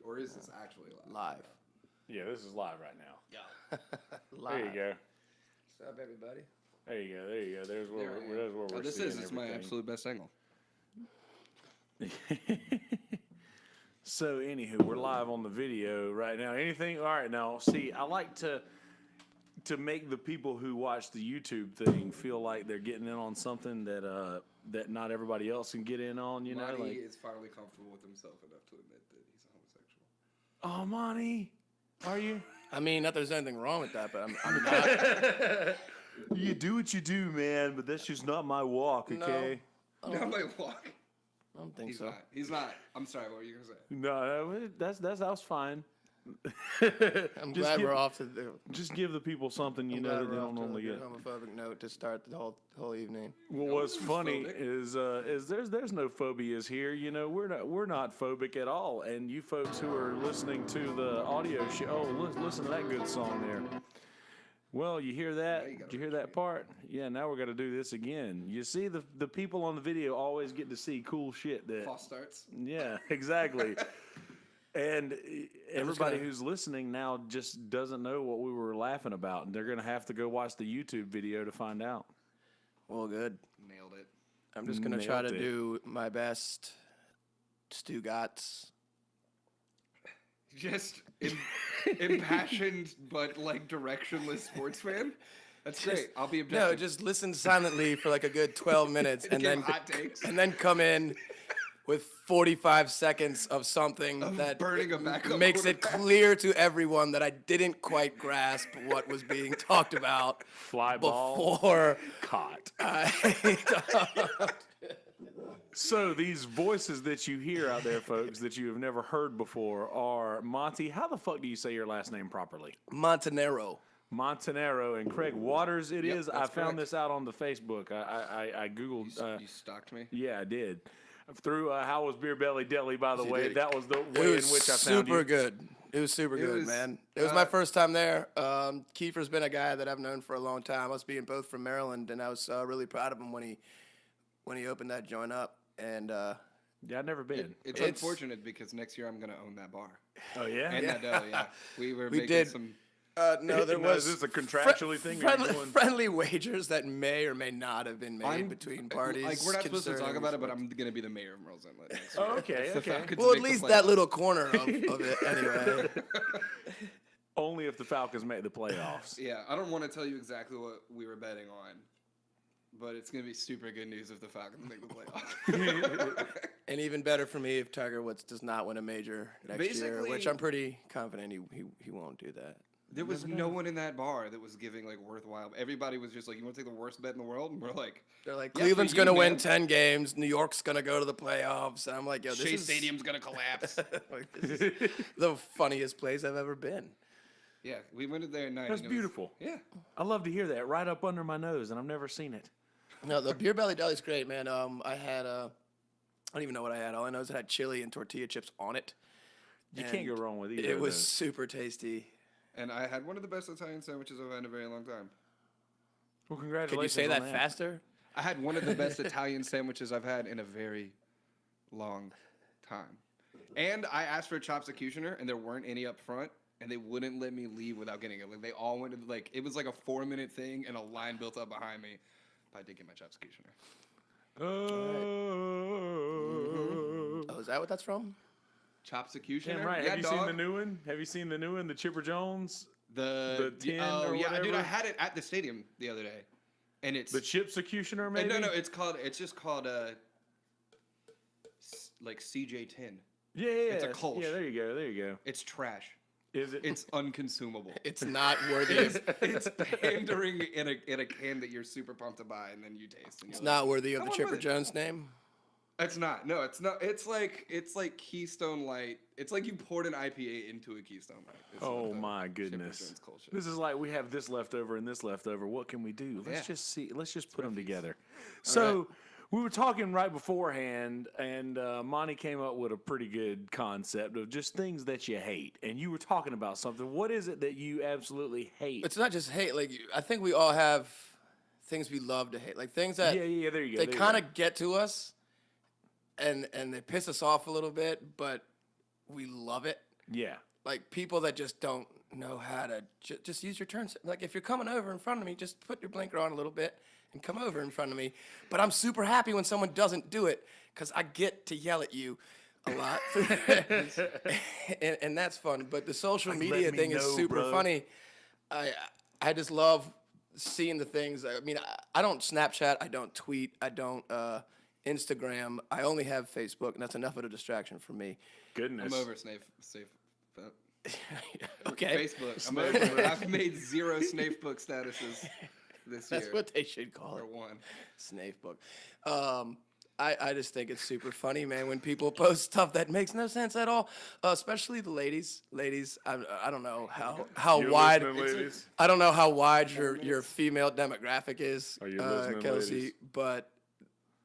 or is this actually live? Live. Yeah, this is live right now. Yeah. There you go. What's up, everybody? There you go. There you go. There's where we're This seeing is my everything. absolute best angle. So, anywho, we're live on the video right now. Anything? All right, now, see, I like to make the people who watch the YouTube thing feel like they're getting in on something that that not everybody else can get in on. You know, Monty like, is finally comfortable with himself enough to admit that he's a homosexual. oh, Monty, are you? I mean, not that there's anything wrong with that, but I'm not. You do what you do, man, but that's just not my walk, okay? Not my walk. I don't think He's so. not. He's not. I'm sorry. What were you gonna say? No, that was fine. I'm Just glad give- we're off to the. Just give the people something you I'm know glad that they we're don't off to normally a get. homophobic note to start the whole evening. Well, No what's one's funny phobic. is there's no phobias here. You know, we're not phobic at all. And you folks who are listening to the audio show, oh, listen to that good song there. Well, you hear that? Now you gotta Did you hear that part? Yeah. Now we're gonna do this again. You see, the people on the video always get to see cool shit that. False starts. Yeah, exactly. And everybody gonna- who's listening now just doesn't know what we were laughing about, and they're gonna have to go watch the YouTube video to find out. Well, good. Nailed it. I'm just gonna try to Nailed it. do my best. Stugotz. Just impassioned but like directionless sports fan. That's great. I'll be objective. No, just listen silently for like a good 12 minutes, and Give then hot takes. and then come in with 45 seconds of something that burning a backup makes it quarterback. clear to everyone that I didn't quite grasp what was being talked about Fly ball before caught. I So these voices that you hear out there, folks, that you have never heard before, are Monty. How the fuck do you say your last name properly? Montanaro. Montanaro and Craig Waters. It Yep, is. I that's found correct. this out on the Facebook. I googled. You stalked me. Yeah, I did. Through How Was Beer Belly Deli, by the You way. did. That was the It way in was which I found super you. good. It was super good, was, man. It was my first time there. Kiefer's been a guy that I've known for a long time. Us being both from Maryland, and I was really proud of him when he opened that joint up. And Yeah, I've never been. It's It's- unfortunate because next year I'm gonna own that bar. Oh, yeah? And that deli, yeah. We making did. some. no, there Now, was is this a contractually thing? Or are you friendly, going- friendly wagers that may or may not have been made I'm- between parties. Like we're not supposed to talk concerning about it, but sports. I'm gonna be the mayor of Merle's Inlet. next Oh, year. okay, If the okay. Falcons Well, at make the least playoffs. that little corner of it anyway. Only if the Falcons make the playoffs. Yeah, I don't want to tell you exactly what we were betting on, but it's gonna be super good news if the Falcons make the playoffs. And even better for me if Tiger Woods does not win a major next year, Basically- which I'm pretty confident he won't do that. There was no one in that bar that was giving like worthwhile. Everybody was just like, "You want to take the worst bet in the world?" And we're like, They're like, Yeah, for Cleveland's you, going to win man. 10 games. New York's going to go to the playoffs. And I'm like, yo, this "Shea is Stadium's gonna collapse." like, this is the funniest place I've ever been. Yeah, we went in there at night. That's and it was- beautiful. Yeah, I love to hear that right up under my nose, and I've never seen it. No, the Beer Belly Deli's great, man. I had, I don't even know what I had. All I know is it had chili and tortilla chips on it. You can't go And wrong with either. It of was those. super tasty. and I had one of the best Italian sandwiches I've had in a very long time. Well, Could congratulations. you say on that faster? I had one of the best Italian sandwiches I've had in a very long time. And I asked for a chopped executioner, and there weren't any up front, and they wouldn't let me leave without getting it. Like they all went to, like, it was like a 4-minute thing, and a line built up behind me. But I did get my chopped executioner. Oh, is that what that's from? Chopped executioner? Damn right. Yeah, Have you dog. seen the new one? Have you seen the new one, the Chipper Jones, The tin oh or yeah, dude, whatever? I had it at the stadium the other day, and it's the Chips Executioner? Maybe. no, it's just called like CJ10. Yeah, yeah. It's a yeah. Kolsch. Yeah, there you go. There you go. It's trash. Is it? It's unconsumable. It's not worthy. Of, It's pandering in a can that you're super pumped to buy, and then you taste. And it's you're like, not worthy of the Come on Chipper with it. Jones name. It's not. No, it's not. It's like Keystone Light. It's like you poured an IPA into a Keystone Light. is what Oh the my Chipper goodness! Jones Kolsch is. This is like we have this left over and this left over. What can we do? Let's Yeah. just see. Let's just put them together. So we were talking right beforehand, and Monty came up with a pretty good concept of just things that you hate. And you were talking about something. What is it that you absolutely hate? It's not just hate. Like I think we all have things we love to hate. Like things that yeah. There you go. they there you kind go. of get to us, and they piss us off a little bit, but we love it. Yeah. Like people that just don't know how to just use your turn. Like if you're coming over in front of me, just put your blinker on a little bit and come over in front of me. But I'm super happy when someone doesn't do it because I get to yell at you a lot, and that's fun. But the social Like, media let me thing is know, super bro. funny. I just love seeing the things. I mean, I don't Snapchat, I don't tweet, I don't Instagram. I only have Facebook, and that's enough of a distraction for me. Goodness. I'm over safe. Okay, Facebook. I'm over. I've made 0 Snapebook statuses this year. that's what they should call Or it. 1. Snapebook. I just think it's super funny, man, when people post stuff that makes no sense at all. Especially the ladies. Ladies, I don't know how You're wide. listening, ladies? I don't know how wide your female demographic is, Are you listening, Kelsey, ladies? but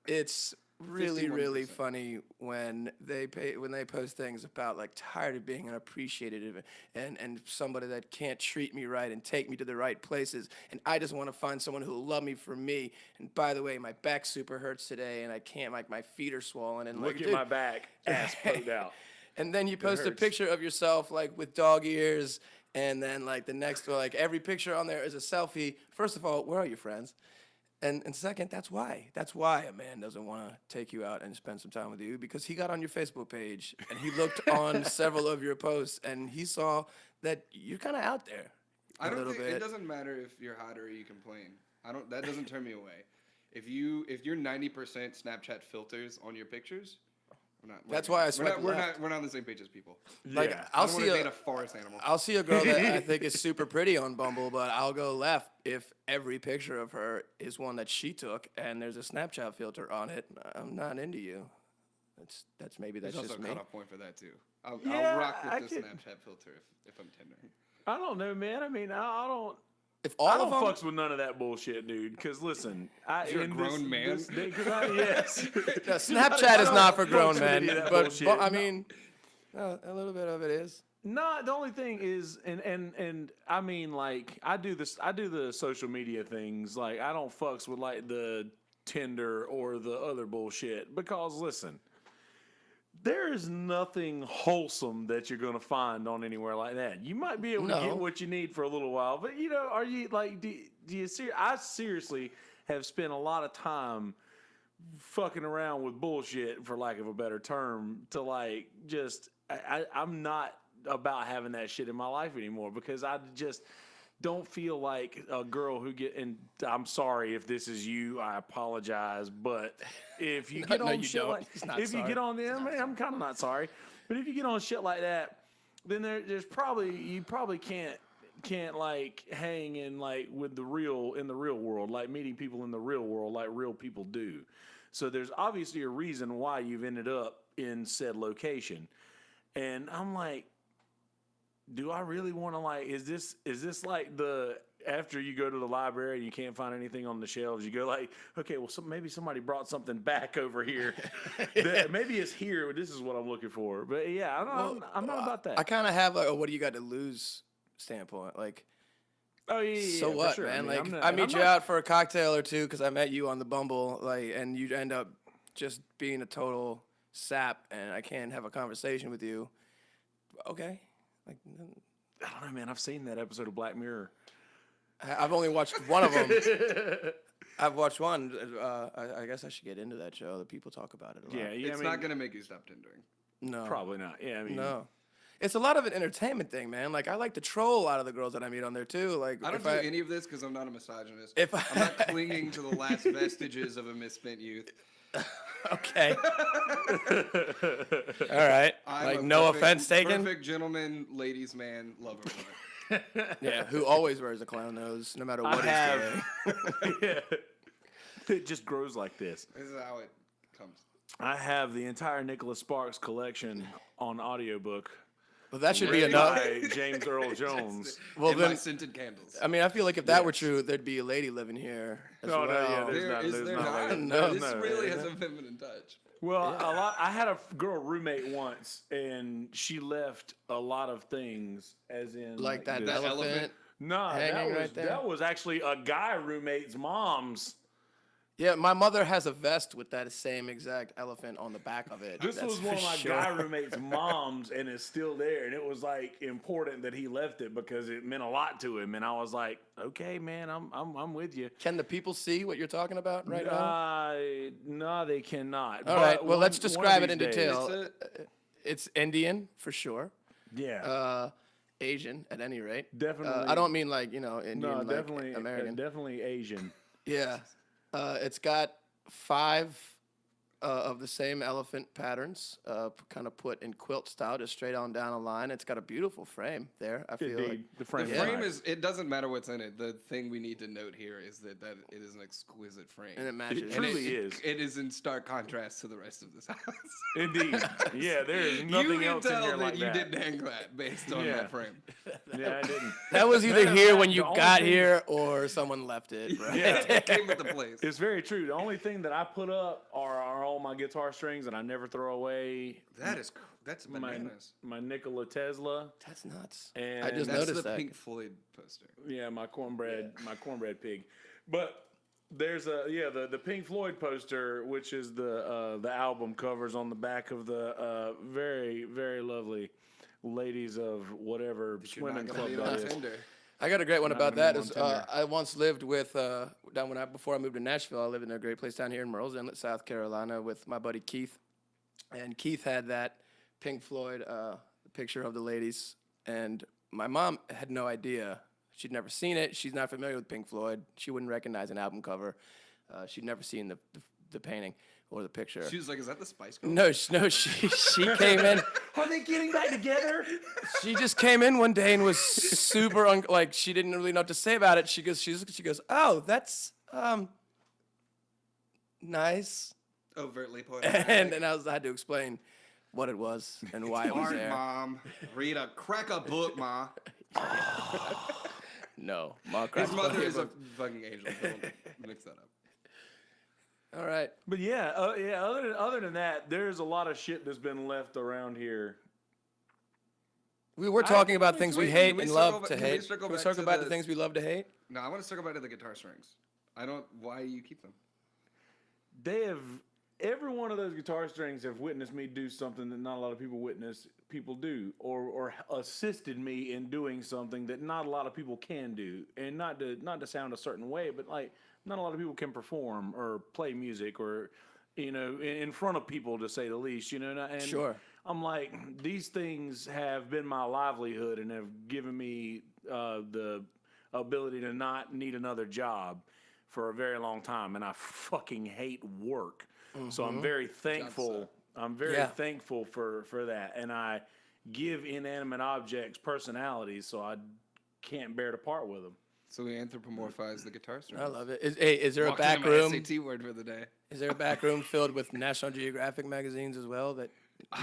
it's really 51%. funny when they post things about like tired of being unappreciated and somebody that can't treat me right and take me to the right places, and I just want to find someone who will love me for me. And by the way, my back super hurts today and I can't, like my feet are swollen and Look like, at dude. my back, ass poked out. And then you post a hurts. picture of yourself like with dog ears, and then like the next like every picture on there is a selfie. First of all, where are your friends? And second, that's why a man doesn't want to take you out and spend some time with you, because he got on your Facebook page and he looked on several of your posts and he saw that you're kind of out there. I don't little think bit. it doesn't matter if you're hot or you complain. That doesn't turn me away. If you're 90% Snapchat filters on your pictures, we're not. That's why I swipe we're left. not on the same page as people. Like Yeah. I'll I don't want see to date a a forest animal. I'll see a girl that I think is super pretty on Bumble, but I'll go left if every picture of her is one that she took and there's a Snapchat filter on it. I'm not into you. That's maybe that's There's also just a me. cutoff point for that too. I'll Yeah, rock with I the could- Snapchat filter if I'm tendering. I don't know, man. I mean, I don't. If I all don't of them, fucks with none of that bullshit, dude. Because listen, You're a in grown man? Yes. No, Snapchat is not for grown fucks with men, any of that but bullshit. I mean, a little bit of it is. No, the only thing is, and I mean, like, I do the social media things. Like, I don't fucks with like the Tinder or the other bullshit, because listen, there is nothing wholesome that you're gonna find on anywhere like that. You might be able to No. get what you need for a little while, but are you like, do you see? I seriously have spent a lot of time fucking around with bullshit, for lack of a better term, to like just I'm not about having that shit in my life anymore, because I just don't feel like a girl who and I'm sorry if this is you, I apologize, but if you get No, on you shit don't. like, He's not if you sorry. get on them, I'm kind of not sorry, but if you get on shit like that, then there's probably, you probably can't like hang in like in the real world, like meeting people in the real world like real people do. So there's obviously a reason why you've ended up in said location. And I'm like, do I really want to, like, is this like the, after you go to the library and you can't find anything on the shelves, you go like, okay, well, maybe somebody brought something back over here. Maybe it's here. This is what I'm looking for. But yeah, I'm not about that. I kind of have like a what do you got to lose standpoint. Like, Oh yeah. so for what, sure. man? I mean, Like, I'm not- I meet I'm you not- out for a cocktail or two because I met you on the Bumble, like, and you end up just being a total sap, and I can't have a conversation with you. Okay, like, I don't know, man. I've seen that episode of Black Mirror. I've only watched one of them. I've watched one. I guess I should get into that show. The people talk about it a lot. Yeah, It's I mean, not gonna make you stop tendering. No, probably not. Yeah, I mean, no. It's a lot of an entertainment thing, man. Like, I like to troll a lot of the girls that I meet on there too. Like, I don't if do any of this because I'm not a misogynist. If I'm not clinging to the last vestiges of a misspent youth. Okay. All right. I'm Like, a no perfect- offense taken. Perfect gentleman, ladies man, lover boy. Yeah, who always wears a clown nose, no matter what he's have. doing. Yeah. It just grows like this. This is how it comes. I have the entire Nicholas Sparks collection on audiobook. Well, that should be Really? enough. By James Earl Jones. Well, In my then, scented candles. I mean, I feel like if that were Yes. true, there'd be a lady living here as No, no, well. yeah, Is there's there not not? like- No, This no, really yeah. has a feminine touch. Well, a lot. I had a girl roommate once, and she left a lot of things, as in Like that this- elephant. No, hanging right there? that was actually a guy roommate's mom's Yeah, my mother has a vest with that same exact elephant on the back of it. This That's was one of for my sure. guy roommate's moms, and it's still there. And it was like important that he left it because it meant a lot to him. And I was like, okay, man, I'm with you. Can the people see what you're talking about right now? No, they cannot. All But right. Well, let's one of describe it these in days- detail. It's Indian for sure. Yeah, Asian at any rate. definitely. I don't mean like Indian, No, like definitely American. definitely Asian. Yeah. It's got 5 of the same elephant patterns, kind of put in quilt style, just straight on down a line. It's got a beautiful frame there. I feel like. Indeed, the frame. The is frame nice. is, it doesn't matter what's in it. The thing we need to note here is that it is an exquisite frame. And it matches. It truly is. It is in stark contrast to the rest of this house. Indeed. Yeah, there is You nothing can else in tell here that like you that. didn't hang that based on Yeah. that frame. Yeah, I didn't. That was either Matter of here fact, when you the only got thing- here or someone left it. Right? Yeah. It came with the place. It's very true. The only thing that I put up are all my guitar strings that I never throw away. That's My, bananas. my Nikola Tesla That's nuts. and I just That's noticed the that. Pink Floyd poster. yeah, my cornbread pig. But there's the Pink Floyd poster, which is the album covers on the back of the very very lovely ladies of whatever You're swimming not gonna club be that on is. Tinder. I got a great one Not about gonna that. be Is on Tinder. I once lived with before I moved to Nashville. I lived in a great place down here in Murrells Inlet, South Carolina, with my buddy Keith, and Keith had that Pink Floyd picture of the ladies, and my mom had no idea. She'd never seen it. She's not familiar with Pink Floyd. She wouldn't recognize an album cover. She'd never seen the painting or the picture. She was like, "Is that the Spice Girls?" No, she came in. Are they getting back together? She just came in one day and was super like she didn't really know what to say about it. She goes, "Oh, that's nice." Overtly poetic. And I had to explain what it was and why it was Art, there. Mom. Crack a book, Ma. No, Mark. His mother is a fucking angel. Don't mix that up. All right. But yeah. Other than that, there's a lot of shit that's been left around here. We were talking about things we hate can we and circle love back- to can we hate. circle Can we back circle to back to the- things we love to hate? No, I want to circle back to the guitar strings. I don't. Why you keep them? They have every one of those guitar strings have witnessed me do something that not a lot of people do, or assisted me in doing something that not a lot of people can do, and not to sound a certain way, but like not a lot of people can perform or play music or in front of people, to say the least. And Sure. I'm like, these things have been my livelihood and have given me the ability to not need another job for a very long time, and I fucking hate work. So I'm very thankful. I'm very Yeah. thankful for that, and I give inanimate objects personalities, so I can't bear to part with them. So we anthropomorphize the guitar strings. I love it. Is there a Walked back into my room? SAT word for the day. Is there a back room filled with National Geographic magazines as well? That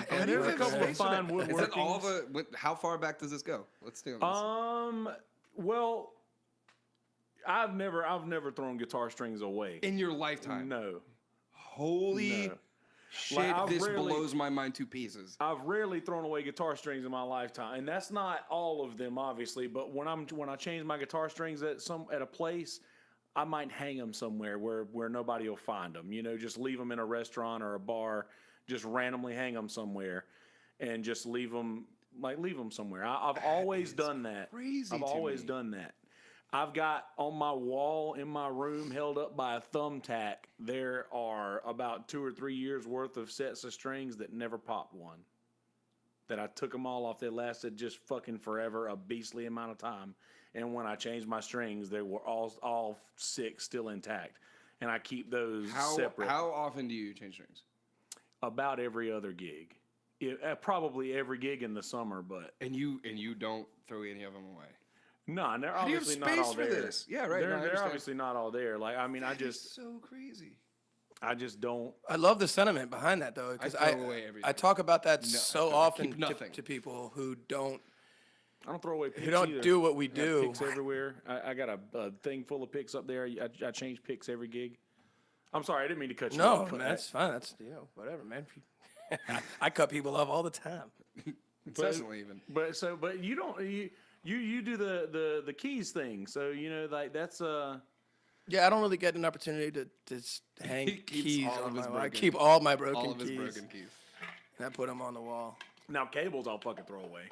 And there's a couple of fine Is it all woodworkings. how far back does this go? Let's stay on this. Well, I've never thrown guitar strings away. In your lifetime. No. Holy No. shit! Like, I've this rarely- blows my mind to pieces. I've rarely thrown away guitar strings in my lifetime, and that's not all of them, obviously. But when I change my guitar strings at a place, I might hang them somewhere where nobody will find them. Just leave them in a restaurant or a bar, just randomly hang them somewhere, and just leave them somewhere. I've always done that. crazy I've to always me. done that. I've got on my wall in my room, held up by a thumbtack, there are about 2 or 3 years worth of sets of strings that never popped one. That I took them all off. They lasted just fucking forever, a beastly amount of time. And when I changed my strings, they were all 6 still intact. And I keep those separate. How often do you change strings? About every other gig. Probably every gig in the summer, but And you don't throw any of them away. no, they're do you have obviously not space all for there. this? Yeah, right, They're, no, I they're understand. obviously not all there. Like, I mean, I just so crazy. don't. I love the sentiment behind that though, because I throw away everything. I talk about that No, so I often keep nothing. to people who don't I don't throw away picks who don't either. do what we I got do. picks everywhere. I got a thing full of picks up there. I change picks every gig. I'm sorry, I didn't mean to cut you No, off. man, that's fine. That's whatever, man. I cut people off all the time. Incessantly even. But you don't you do the keys thing. So like that's Yeah, I don't really get an opportunity to hang He keeps keys all of on his my wall. I broken- keep all my broken All of his keys. broken keys. And I put them on the wall. Now cables I'll fucking throw away.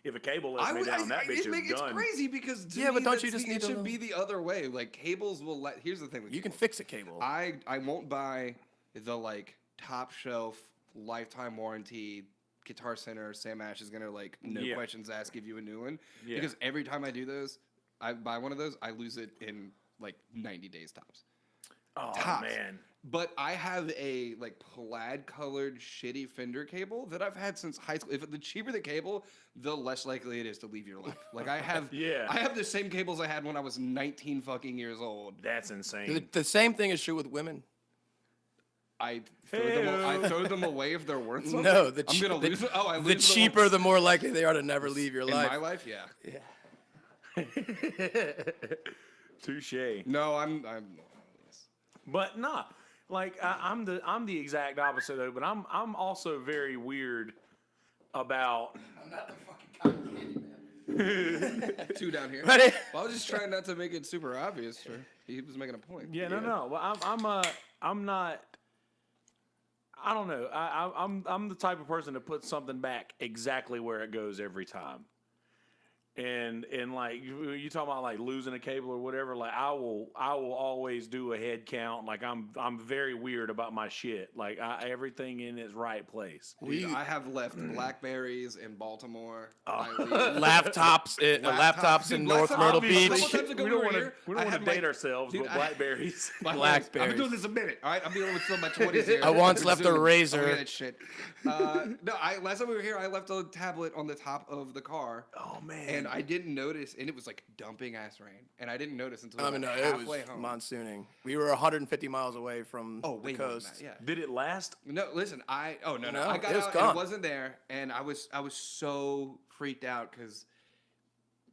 If a cable lets me down, that bitch is It's done. crazy because to Yeah, but me, don't you that's just the- need it to should know- be the other way. Like cables will let. Here's the thing. With You can cables. fix a cable. I won't buy the like top shelf lifetime warranty Guitar Center. Sam Ash is gonna like no Yeah. questions asked give you a new one Yeah. because every time I do those, I buy one of those, I lose it in like 90 days tops. Oh Tops. man. But I have a like plaid colored shitty Fender cable that I've had since high school. If the cheaper the cable, the less likely it is to leave your life. Like I have, Yeah. I have the same cables I had when I was 19 fucking years old. That's insane. The same thing is true with women. I throw them away if they're worth something. No, I'm gonna lose them. Oh, I lose the them cheaper, the more likely they are to never leave your in life. my life. Yeah. Touche. No, I'm. But nah, like I'm the exact opposite though. But I'm also very weird about. I'm not the fucking cotton candy man. Two down here. Ready? Well, I was just trying not to make it super obvious. He was making a point. Yeah, no. Well, I'm not. I don't know. I'm the type of person to put something back exactly where it goes every time. And like you talking about like losing a cable or whatever, like I will always do a head count. Like I'm very weird about my shit. Like everything in its right place. Dude, I have left Blackberries in Baltimore. Laptops in Dude, North last time- Myrtle obviously, Beach. a couple times ago We don't were want to here, we I don't want had to my- date ourselves, Dude, but Blackberries. I've been Blackberries. doing this a minute. All right, I'm dealing with so much 20s here. I once We're left a zooming. razor. Oh, yeah, that shit. No, last time we were here, I left a tablet on the top of the car. Oh man. And I didn't notice, and it was like dumping ass rain, and I didn't notice until I mean, no, like it halfway was home. monsooning. We were 150 miles away from Oh, the way more than coast. that, yeah. Did it last? No, listen, I No, I got it was out and gone. it wasn't there, and I was so freaked out because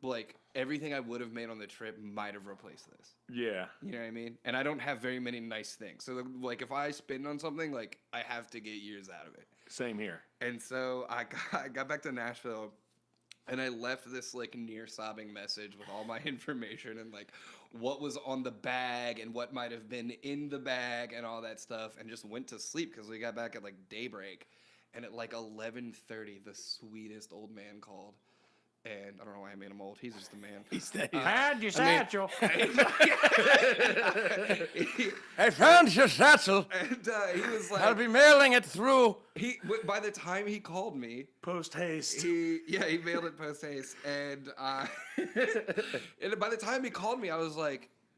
like everything I would have made on the trip might have replaced this. Yeah. You know what I mean? And I don't have very many nice things, so like if I spend on something, like I have to get years out of it. Same here. And so I got back to Nashville, and I left this like near sobbing message with all my information and like what was on the bag and what might have been in the bag and all that stuff, and just went to sleep because we got back at like daybreak. And at like 11:30, the sweetest old man called. And I don't know why I made him old. He's just a man. Had your satchel. I found your satchel. And he was I'll like, be mailing it through. by the time he called me, Post haste. he mailed it post haste, and and by the time he called me,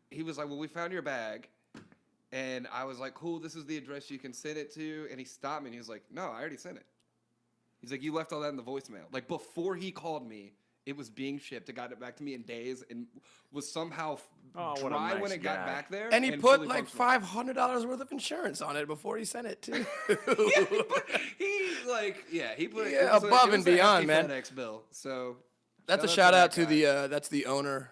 he was like, well, we found your bag, and I was like, cool, this is the address you can send it to, and he stopped me, and he was like, no, I already sent it. He's like, you left all that in the voicemail. Like before he called me, it was being shipped. It got it back to me in days, and was somehow Oh, what a dry when nice it got guy. back there. And he fully put like functional. $500 worth of insurance on it before he sent it too. He put Yeah, it was above it and was a beyond, hefty man. FedEx bill. So That's a shout out to that guy. that's the owner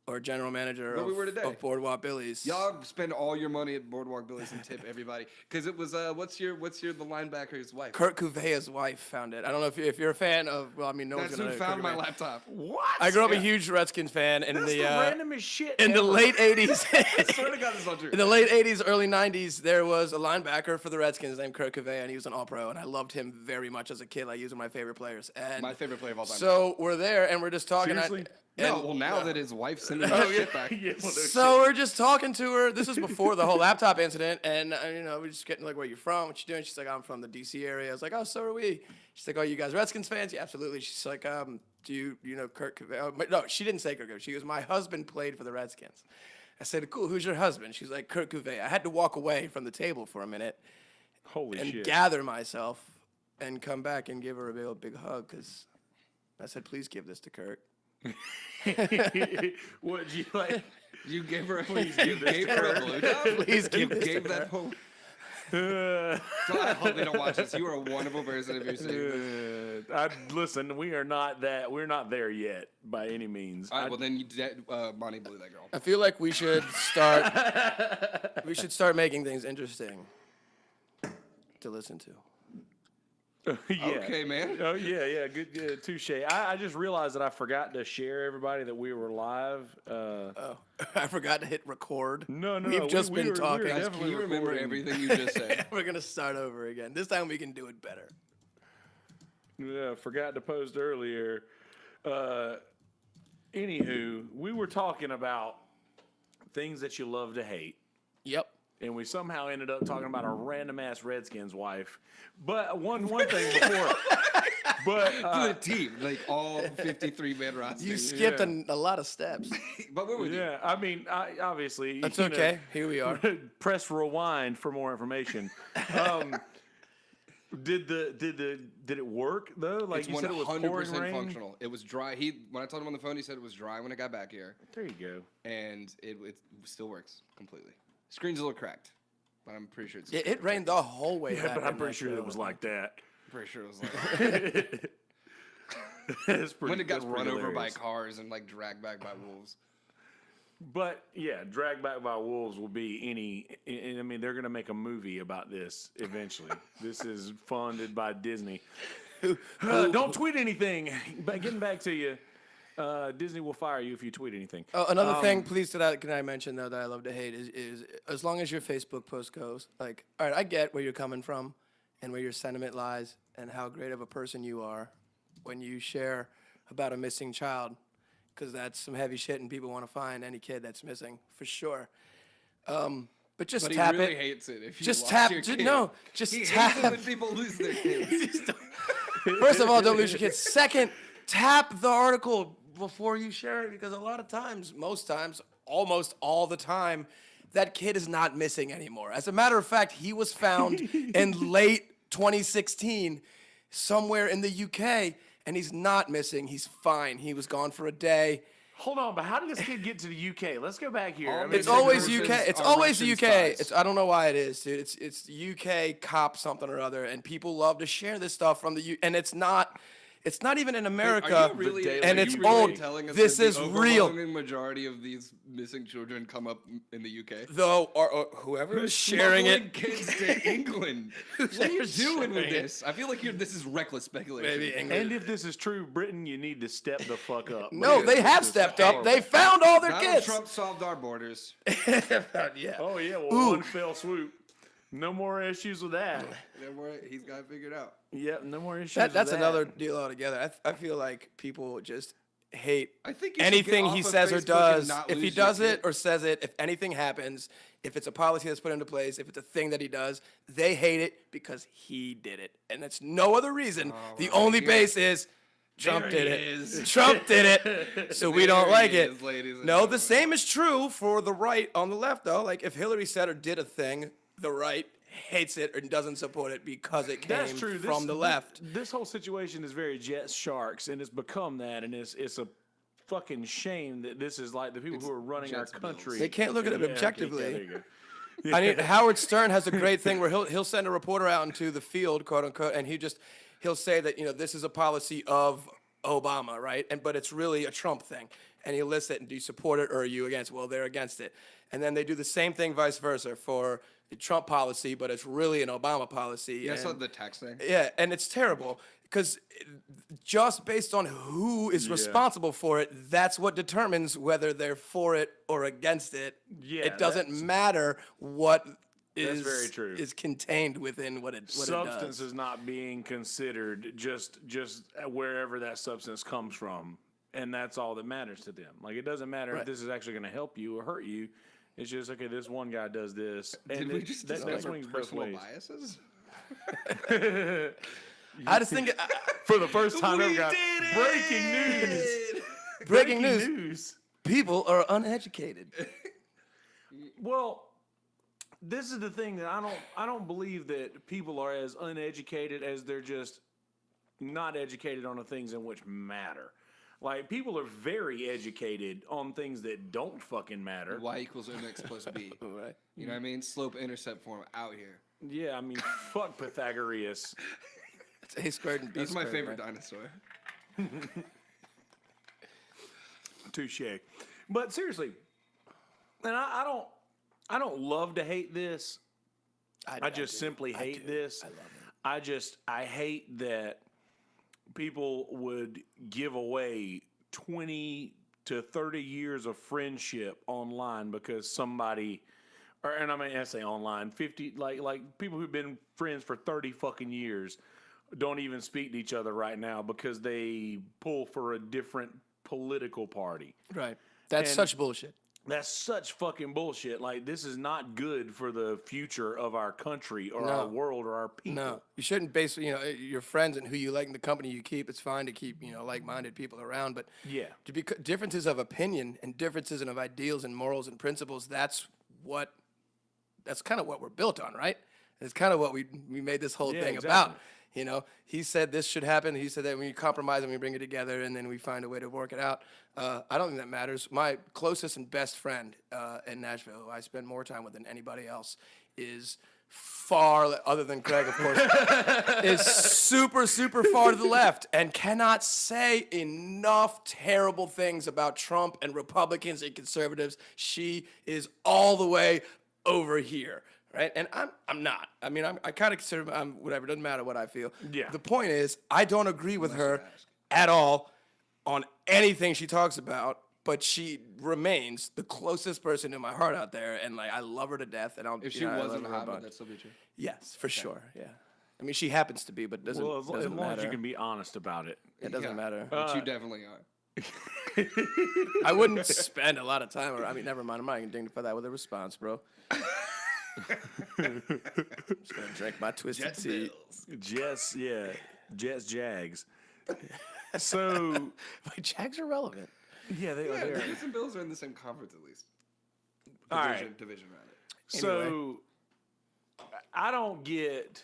or general manager Where we were today. of Boardwalk Billy's. Y'all spend all your money at Boardwalk Billy's and tip everybody, because it was what's the linebacker's wife? Kurt Couvea's wife found it. I don't know if you're a fan of. Well, I mean, no That's one's who gonna know found Kurt my Couvea. laptop. What? I grew up Yeah. a huge Redskins fan in That's the the randomest shit. in the ever. late '80s. I swear to God, this is all true. In the late '80s, early '90s, there was a linebacker for the Redskins named Kurt Couvea, and he was an All-Pro, and I loved him very much as a kid. Like, he was one of my favorite players. And My favorite player of all time. so we're there, and we're just talking. Seriously? no, well now that his wife's sending Oh, his shit back. Yeah, well, no So we're just talking to her. This was before the whole laptop incident, and we're just getting like, "Where you from? What you doing?" She's like, "I'm from the D.C. area." I was like, "Oh, so are we." She's like, "Oh, you guys Redskins fans?" Yeah, absolutely. She's like, "Do you know Kurt Couvea?" Oh, no, she didn't say Kurt Couvea. She goes, "My husband played for the Redskins." I said, "Cool. Who's your husband?" She's like, "Kurt Couvea." I had to walk away from the table for a minute Holy and shit. gather myself and come back and give her a real big hug because I said, "Please give this to Kurt." Would you like? You gave her. Please you give this gave to her a her. blowjob. Please You give this to gave her. that. So I hope they don't watch this. You are a wonderful person if you're seeing this. Listen, we're not there yet by any means. All right, well then Monty blew that girl. I feel like we should start making things interesting to listen to. Yeah. Okay, man. Oh yeah, good, touche. I just realized that I forgot to share everybody that we were live. Oh, I forgot to hit record. No, We've just been we were talking. Guys, can definitely you remember recording. everything you just said? We're gonna start over again. This time we can do it better. Yeah, forgot to post earlier. Anywho, we were talking about things that you love to hate. Yep. And we somehow ended up talking about a random ass Redskins wife. But one thing before, but To the team, like all 53 man roster. You skipped a lot of steps. But we're with you. yeah, I mean, obviously That's you know, okay. Here we are. press rewind for more information. Did it work though? Like It's you said, it was 100% pouring rain. functional. It was dry. When I told him on the phone, he said it was dry when it got back here, There you go. and it still works completely. Screen's a little cracked, but I'm pretty sure it's. It rained the whole way Yeah, back. but I'm in pretty that sure it show. was like that. Pretty sure it was like That's pretty, when it got that's pretty run over by hilarious. cars and like dragged back by wolves. But yeah, Dragged Back by Wolves will be I mean, they're going to make a movie about this eventually. This is funded by Disney. Don't tweet anything. But getting back to you, Disney will fire you if you tweet anything. Oh, another thing, please, can I mention though that I love to hate is as long as your Facebook post goes, like, all right, I get where you're coming from, and where your sentiment lies, and how great of a person you are when you share about a missing child, because that's some heavy shit, and people want to find any kid that's missing for sure. But just But tap he really it. hates it if you Just lost tap. your kid. No, just He tap. hates it when people lose their kids. First of all, don't lose your kids. Second, tap the article before you share it, because a lot of times, most times, almost all the time, that kid is not missing anymore. As a matter of fact, he was found in late 2016 somewhere in the UK, and he's not missing. He's fine. He was gone for a day. Hold on, but how did this kid get to the UK? Let's go back here. All I mean, the It's always Persons UK. It's are always the Russian UK. spies. It's I don't know why it is, dude. It's UK cop something or other, and people love to share this stuff from the U. And it's not even in America. Are you really, and are it's you really old. telling us This that is the real. overwhelming majority of these missing children come up in the UK. Though, or whoever is sharing Smuggling it, kids to England. What are you Who's doing with sharing it? this? I feel like this is reckless speculation. maybe England. and if this is true, Britain, you need to step the fuck up. No, Because they have this is stepped up. horrible. They found all their Donald kids. Trump solved our borders. Yeah. Oh yeah, well, Ooh. one fell swoop. No more issues with that. He's got it figured out. Yep, no more issues. That's with that. another deal altogether. I feel like people just hate I think you should anything get he off of says or Facebook and does. not If he lose your does it kid. or says it, if anything happens, if it's a policy that's put into place, if it's a thing that he does, they hate it because he did it. And it's no other reason. The only base is Trump There did he it. is. Trump did it. So we don't There like he it. is, ladies and No, the gentlemen. same is true for the right on the left, though. Like if Hillary said or did a thing, the right hates it or doesn't support it because it came That's true. from the left. This whole situation is very Jet Sharks, and it's become that, and it's a fucking shame that this is like the people who are running our Jets Bills. country. They can't look at it Yeah, okay, objectively. there you go. I mean, Howard Stern has a great thing where he'll send a reporter out into the field, quote unquote, and he'll say that this is a policy of Obama, right? But it's really a Trump thing, and he'll list it and do you support it or are you against? Well, they're against it, and then they do the same thing, vice versa, for the Trump policy, but it's really an Obama policy. Yeah, I saw and- the tax thing. yeah, and it's terrible because just based on who is responsible for it, that's what determines whether they're for it or against it. Yeah, it doesn't that's- matter what That's is very true. is contained within what it Substance does. is not being considered just wherever that substance comes from, and that's all that matters to them. Like it doesn't matter Right. if this is actually going to help you or hurt you. It's just okay. This one guy does this, and Did we just that discover swings both personal ways. biases? I just think For the first time We ever, got did it! breaking news. breaking news: people are uneducated. Well, this is the thing that I don't believe that people are as uneducated as they're just not educated on the things in which matter. Like people are very educated on things that don't fucking matter. Y equals MX plus B. Right. You know what I mean? Slope intercept form out here. Yeah, I mean, fuck Pythagoras. It's A squared and B That's my squared. favorite right? dinosaur. Touche. But seriously, and I don't love to hate this. I just simply hate this. I love it. I hate that people would give away 20 to 30 years of friendship online because somebody, and I mean, I say online, 50, like people who've been friends for 30 fucking years don't even speak to each other right now because they pull for a different political party. Right. That's And- such bullshit. That's such fucking bullshit. Like, this is not good for the future of our country or our world or our people. No, you shouldn't base, your friends and who you like and the company you keep. It's fine to keep, like-minded people around, but Yeah. to be differences of opinion and differences of ideals and morals and principles. That's kind of what we're built on, right? It's kind of what we made this whole thing exactly. about. He said this should happen. He said that when you compromise and we bring it together and then we find a way to work it out. I don't think that matters. My closest and best friend in Nashville, who I spend more time with than anybody else, is far, other than Craig, of course, is super, super far to the left and cannot say enough terrible things about Trump and Republicans and conservatives. She is all the way over here. Right, and I'm not. I mean, I kind of consider I'm whatever. Doesn't matter what I feel. Yeah. The point is, I don't agree with her at all on anything she talks about. But she remains the closest person in my heart out there, and like I love her to death. And If she wasn't hot, would that still be true? yes, for sure. Yeah. I mean, she happens to be, but doesn't Well, as doesn't long matter. as you can be honest about it. It doesn't matter. But you definitely are. I wouldn't spend a lot of time. I mean, never mind. I'm not gonna dignify that with a response, bro. Just gonna drink my twisted tea. Jets, Jags. So, Wait, Jags are relevant. yeah, they Yeah, are. the Jets and Bills are in the same conference at least. All right. Division rather. So, I don't get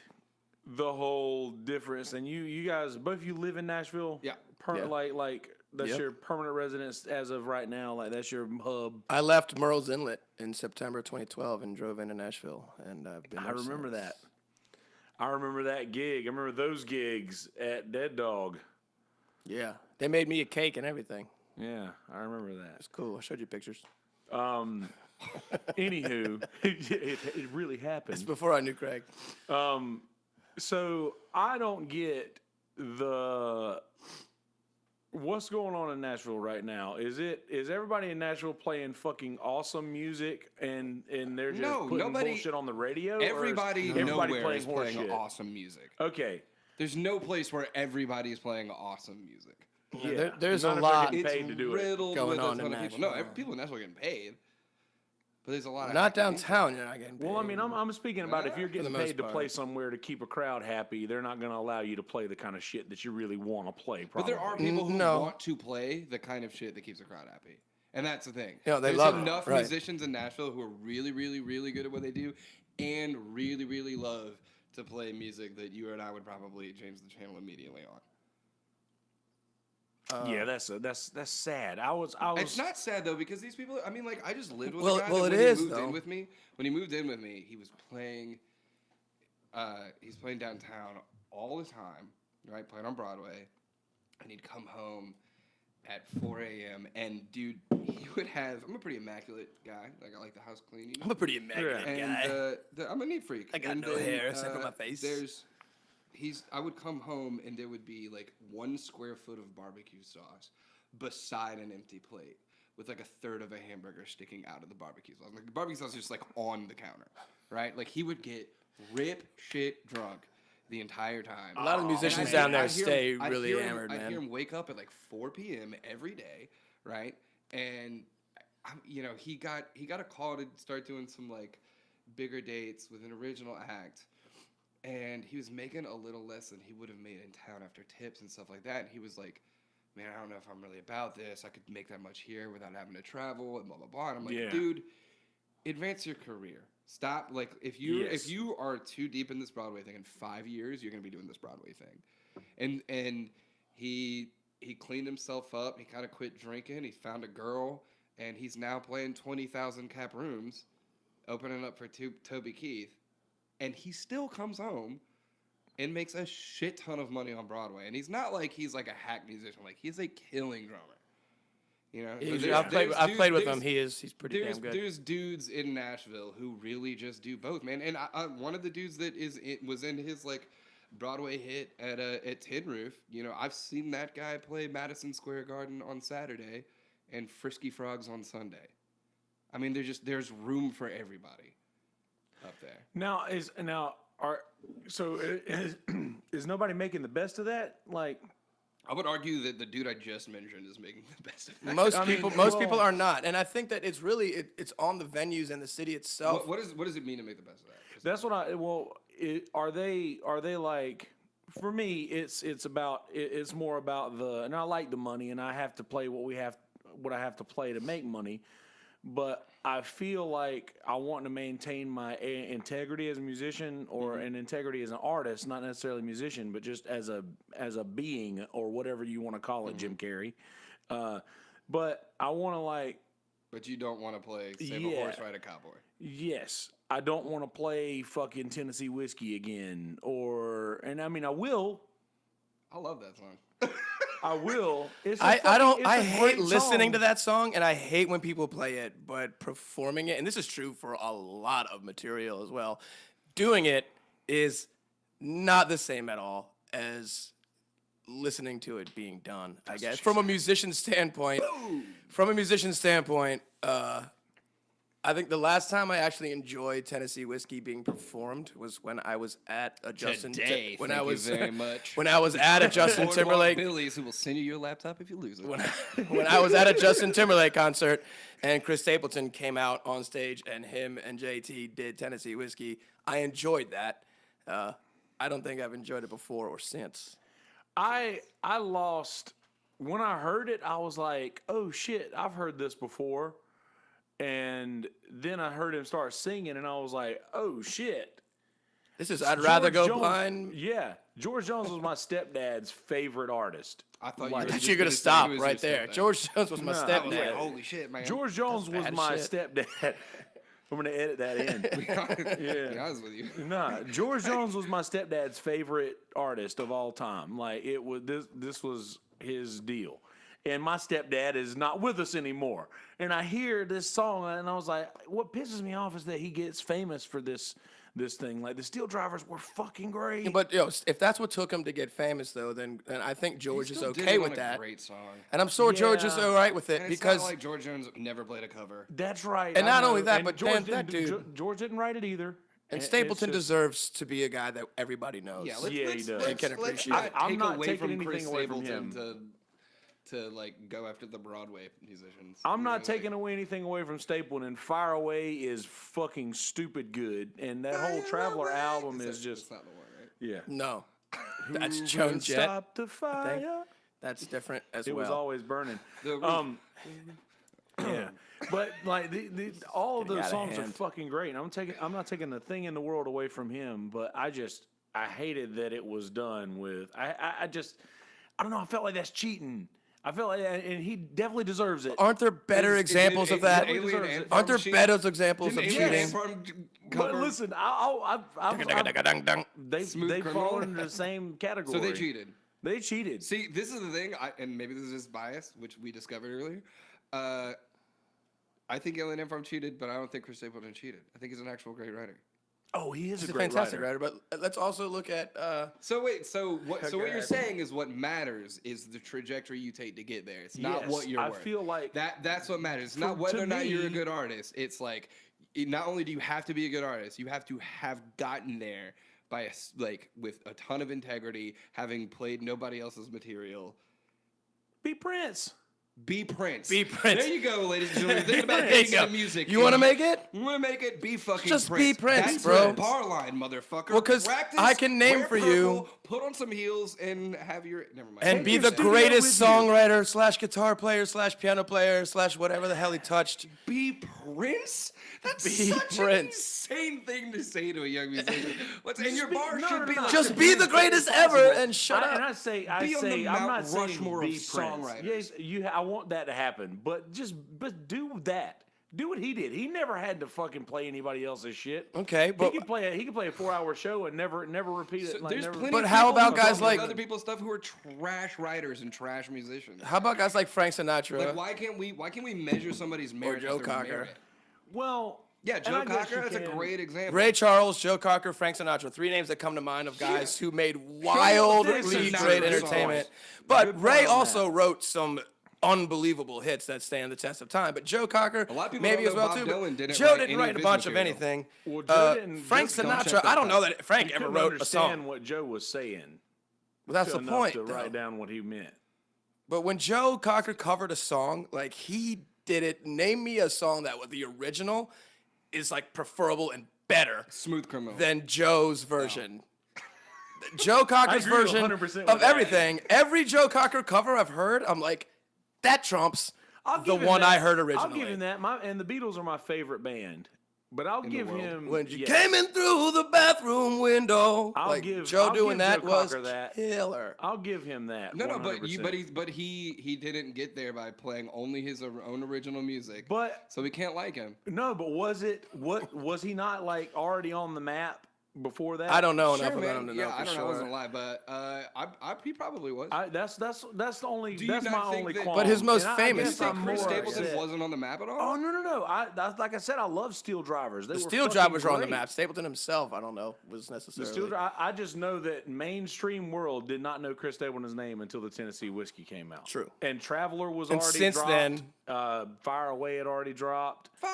the whole difference. And you guys, both of you live in Nashville? Yeah. Yeah. Like that's Yep. your permanent residence as of right now. Like, that's your hub. I left Murrells Inlet in September 2012 and drove into Nashville, and I've been. I there remember since. that. I remember that gig. I remember those gigs at Dead Dog. Yeah, they made me a cake and everything. Yeah, I remember that. It's cool. I showed you pictures. Anywho, it really happened. It's before I knew Craig. So I don't get what's going on in Nashville right now. Is everybody in Nashville playing fucking awesome music and they're just putting bullshit on the radio? Everybody nowhere is horse playing shit? awesome music. Okay. There's no place where everybody is playing awesome music. Yeah. There's Not a if they're lot getting paid to do it. riddled going with on a ton in of people. No, Nashville. people in Nashville are getting paid. But there's a lot of Not hacky downtown. You're not getting paid. Well, I mean, I'm speaking about if you're getting the most paid to part. play somewhere to keep a crowd happy, they're not going to allow you to play the kind of shit that you really want to play. But Probably. there are people who No. want to play the kind of shit that keeps the crowd happy. And that's the thing. Yeah, they There's love it, enough right. musicians in Nashville who are really, really, really good at what they do and really, really love to play music that you and I would probably change the channel immediately on. Yeah, that's sad. I was. It's not sad though because these people. I mean, like I just lived with Well- a guy. well, that it when is, he moved though. in with me. When he moved in with me, he was playing. He's playing downtown all the time, right? Playing on Broadway, and he'd come home at 4 a.m. and dude, he would have. I'm a pretty immaculate guy. Like I like the house clean. You know? I'm a pretty immaculate And guy. I'm a neat freak. I got And no hair except for my face. I would come home and there would be like 1 square foot of barbecue sauce beside an empty plate with like a third of a hamburger sticking out of the barbecue sauce. Like the barbecue sauce is just like on the counter, right? Like he would get rip shit drunk the entire time. A lot of And musicians I'd down there I'd hear stay him- I'd really hear him- hammered, I'd man. hear him wake up at like 4 p.m. every day, right? And he got a call to start doing some like bigger dates with an original act, and he was making a little less than he would have made in town after tips and stuff like that. And he was like, "Man, I don't know if I'm really about this. I could make that much here without having to travel and blah blah blah." And I'm like, Yeah. "Dude, advance your career. Stop. Like if you are too deep in this Broadway thing, in 5 years you're gonna be doing this Broadway thing." And he cleaned himself up. He kind of quit drinking. He found a girl, and he's now playing 20,000 cap rooms, opening up for Toby Keith, and he still comes home and makes a shit ton of money on Broadway. And he's not like he's like a hack musician. Like he's a killing drummer. You know, I've played with him. He's pretty damn good. There's dudes in Nashville who really just do both, man. And one of the dudes that was in his like Broadway hit at Tin Roof. You know, I've seen that guy play Madison Square Garden on Saturday and Frisky Frogs on Sunday. I mean, there's room for everybody up there. Is nobody making the best of that? Like, I would argue that the dude I just mentioned is making the best of that. Most people are not, and I think that it's really it's on the venues and the city itself. What does it mean to make the best of that? That's what are they like? For me, it's more about and I like the money, and I have to play what I have to play to make money. But I feel like I want to maintain my integrity as a musician or an integrity as an artist, not necessarily a musician, but just as a being or whatever you want to call it, Jim Carrey. But I want to But you don't want to play Save a Horse, Ride a Cowboy. Yes. I don't want to play fucking Tennessee Whiskey again. I will. I love that song. I will. I hate listening to that song, and I hate when people play it, but performing it, and this is true for a lot of material as well, doing it is not the same at all as listening to it being done, I guess. From a musician standpoint, I think the last time I actually enjoyed Tennessee Whiskey being performed was when I was at a Justin When I was very much. when I was at a Justin Timberlake Billy's, who will send you your laptop if you lose it. when I was at a Justin Timberlake concert and Chris Stapleton came out on stage and him and JT did Tennessee Whiskey. I enjoyed that. I don't think I've enjoyed it before or since. I lost when I heard it. I was like, oh shit, I've heard this before. And then I heard him start singing, and I was like, "Oh shit!" This is I'd rather go Jones, blind. Yeah, George Jones was my stepdad's favorite artist. I thought you're gonna stop right there. George Jones was my stepdad. I was like, holy shit, man. George Jones was my stepdad. I'm gonna edit that in. Be honest with you. Nah, George Jones was my stepdad's favorite artist of all time. Like it was this was his deal. And my stepdad is not with us anymore. And I hear this song, and I was like, what pisses me off is that he gets famous for this thing. Like, the Steel Drivers were fucking great. But, if that's what took him to get famous, though, then I think George is okay with that. Great song. And I'm sure George is all right with it and because... it's not like George Jones never played a cover. That's right. And not only that, and but George that dude... George didn't write it either. And Stapleton deserves to be a guy that everybody knows. Yeah, he does. Let's can appreciate. I'm not away taking from anything Chris away from Stapleton him. To like go after the Broadway musicians. I'm not taking away anything away from Stapleton, and Fire Away is fucking stupid good, and that whole Traveler album is just. That's not the one, right? Yeah. No. That's Joan Jett. Stop the fire. That's different as It well. was always burning. The Yeah, but like all of those Getting out of songs are hand. fucking great. And I'm not taking the thing in the world away from him, but I hated that it was done with. I don't know. I felt like that's cheating. I felt like, and he definitely deserves it. Aren't there better examples of that? Aren't there better examples of cheating? But listen, they fall into the same category. So they cheated. They cheated. See, this is the thing, and maybe this is just bias, which we discovered earlier. I think Alien Farm cheated, but I don't think Chris Stapleton cheated. I think he's an actual great writer. Oh, he is He's a a great fantastic writer. writer. But let's also look at. So what ahead. you're saying is what matters is the trajectory you take to get there. It's not Yes, what you're I worth. feel like That's what matters. It's not whether to or not you're a me- good artist. It's like not only do you have to be a good artist, you have to have gotten there by with a ton of integrity, having played nobody else's material. Be Prince. Be Prince. Be Prince. There you go, ladies and gentlemen. Think about There getting you go. into music. You want to make it? You want to make it? Be fucking Just Prince. be Prince, That's bro. the bar line, motherfucker. Well, 'cause Practice, I can name wear for purple, you- Put on some heels and have your. Never mind. And Take be your the studio greatest with you. songwriter / guitar player / piano player / whatever the hell he touched. Be Prince? That's Be such Prince. an insane thing to say to a young musician. And your bar no, should no, be no. like Just be the greatest ever and shut And up. I say, Be on the I'm Mount not saying Rushmore be of Prince. songwriters. Yes, I want that to happen, but do that. Do what he did. He never had to fucking play anybody else's shit. Okay, but he could play a 4-hour show and never repeat it. So Like, there's never, plenty But of how people about who guys come with like- other people's stuff who are trash writers and trash musicians? how about guys like Frank Sinatra? Like why can't we measure somebody's merit Joe at their Cocker. merit? well, Yeah, Joe I guess Cocker, you that's a can- great example. Ray Charles, Joe Cocker, Frank Sinatra. 3 names that come to mind of guys who made wildly Sinatra great songs. entertainment. Good But point Ray on also wrote some unbelievable hits that stand the test of time. But Joe Cocker, A lot of people maybe don't as know well Bob too. Dylan But didn't Joe write didn't any write of a his bunch of material. anything. Well, Joe didn't. Frank Just don't check Sinatra, that I don't know fact. that Frank He ever couldn't wrote a understand song. what Joe was saying. Well, that's the enough point. to though. write down what he meant. But when Joe Cocker covered a song, like he did it, name me a song that was the original is like preferable and better Smooth Criminal. than Joe's version. Joe Cocker's agree version 100% with of that. everything, every Joe Cocker cover I've heard, I'm like, that trumps I'll the give him one that. I heard I'll originally. give him that. And the Beatles are my favorite band. But I'll give world. him. When you yes. came in through the bathroom window, I'll like give- Joe I'll doing give that Joe was Cocker that. killer. I'll give him that. No, 100%. but he didn't get there by playing only his own original music. But So we can't like him. no, but was he not like already on the map before that? I don't know Sure, enough about man. him to Yeah, know for I don't sure. know. I wasn't alive, but he probably was. That's the only. Do you That's not my think only that- qualm. But his most And I famous guess song, I'm Chris more Stapleton upset. wasn't on the map at all. Oh no! That's like I said. I love Steel Drivers. They The were Steel fucking Drivers were on the great. map. Stapleton himself, I don't know, was The necessarily. Steel Dri- I just know that mainstream world did not know Chris Stapleton's name until the Tennessee Whiskey came out. True. And Traveler was And already since dropped. then- Fire Away had already dropped. Fire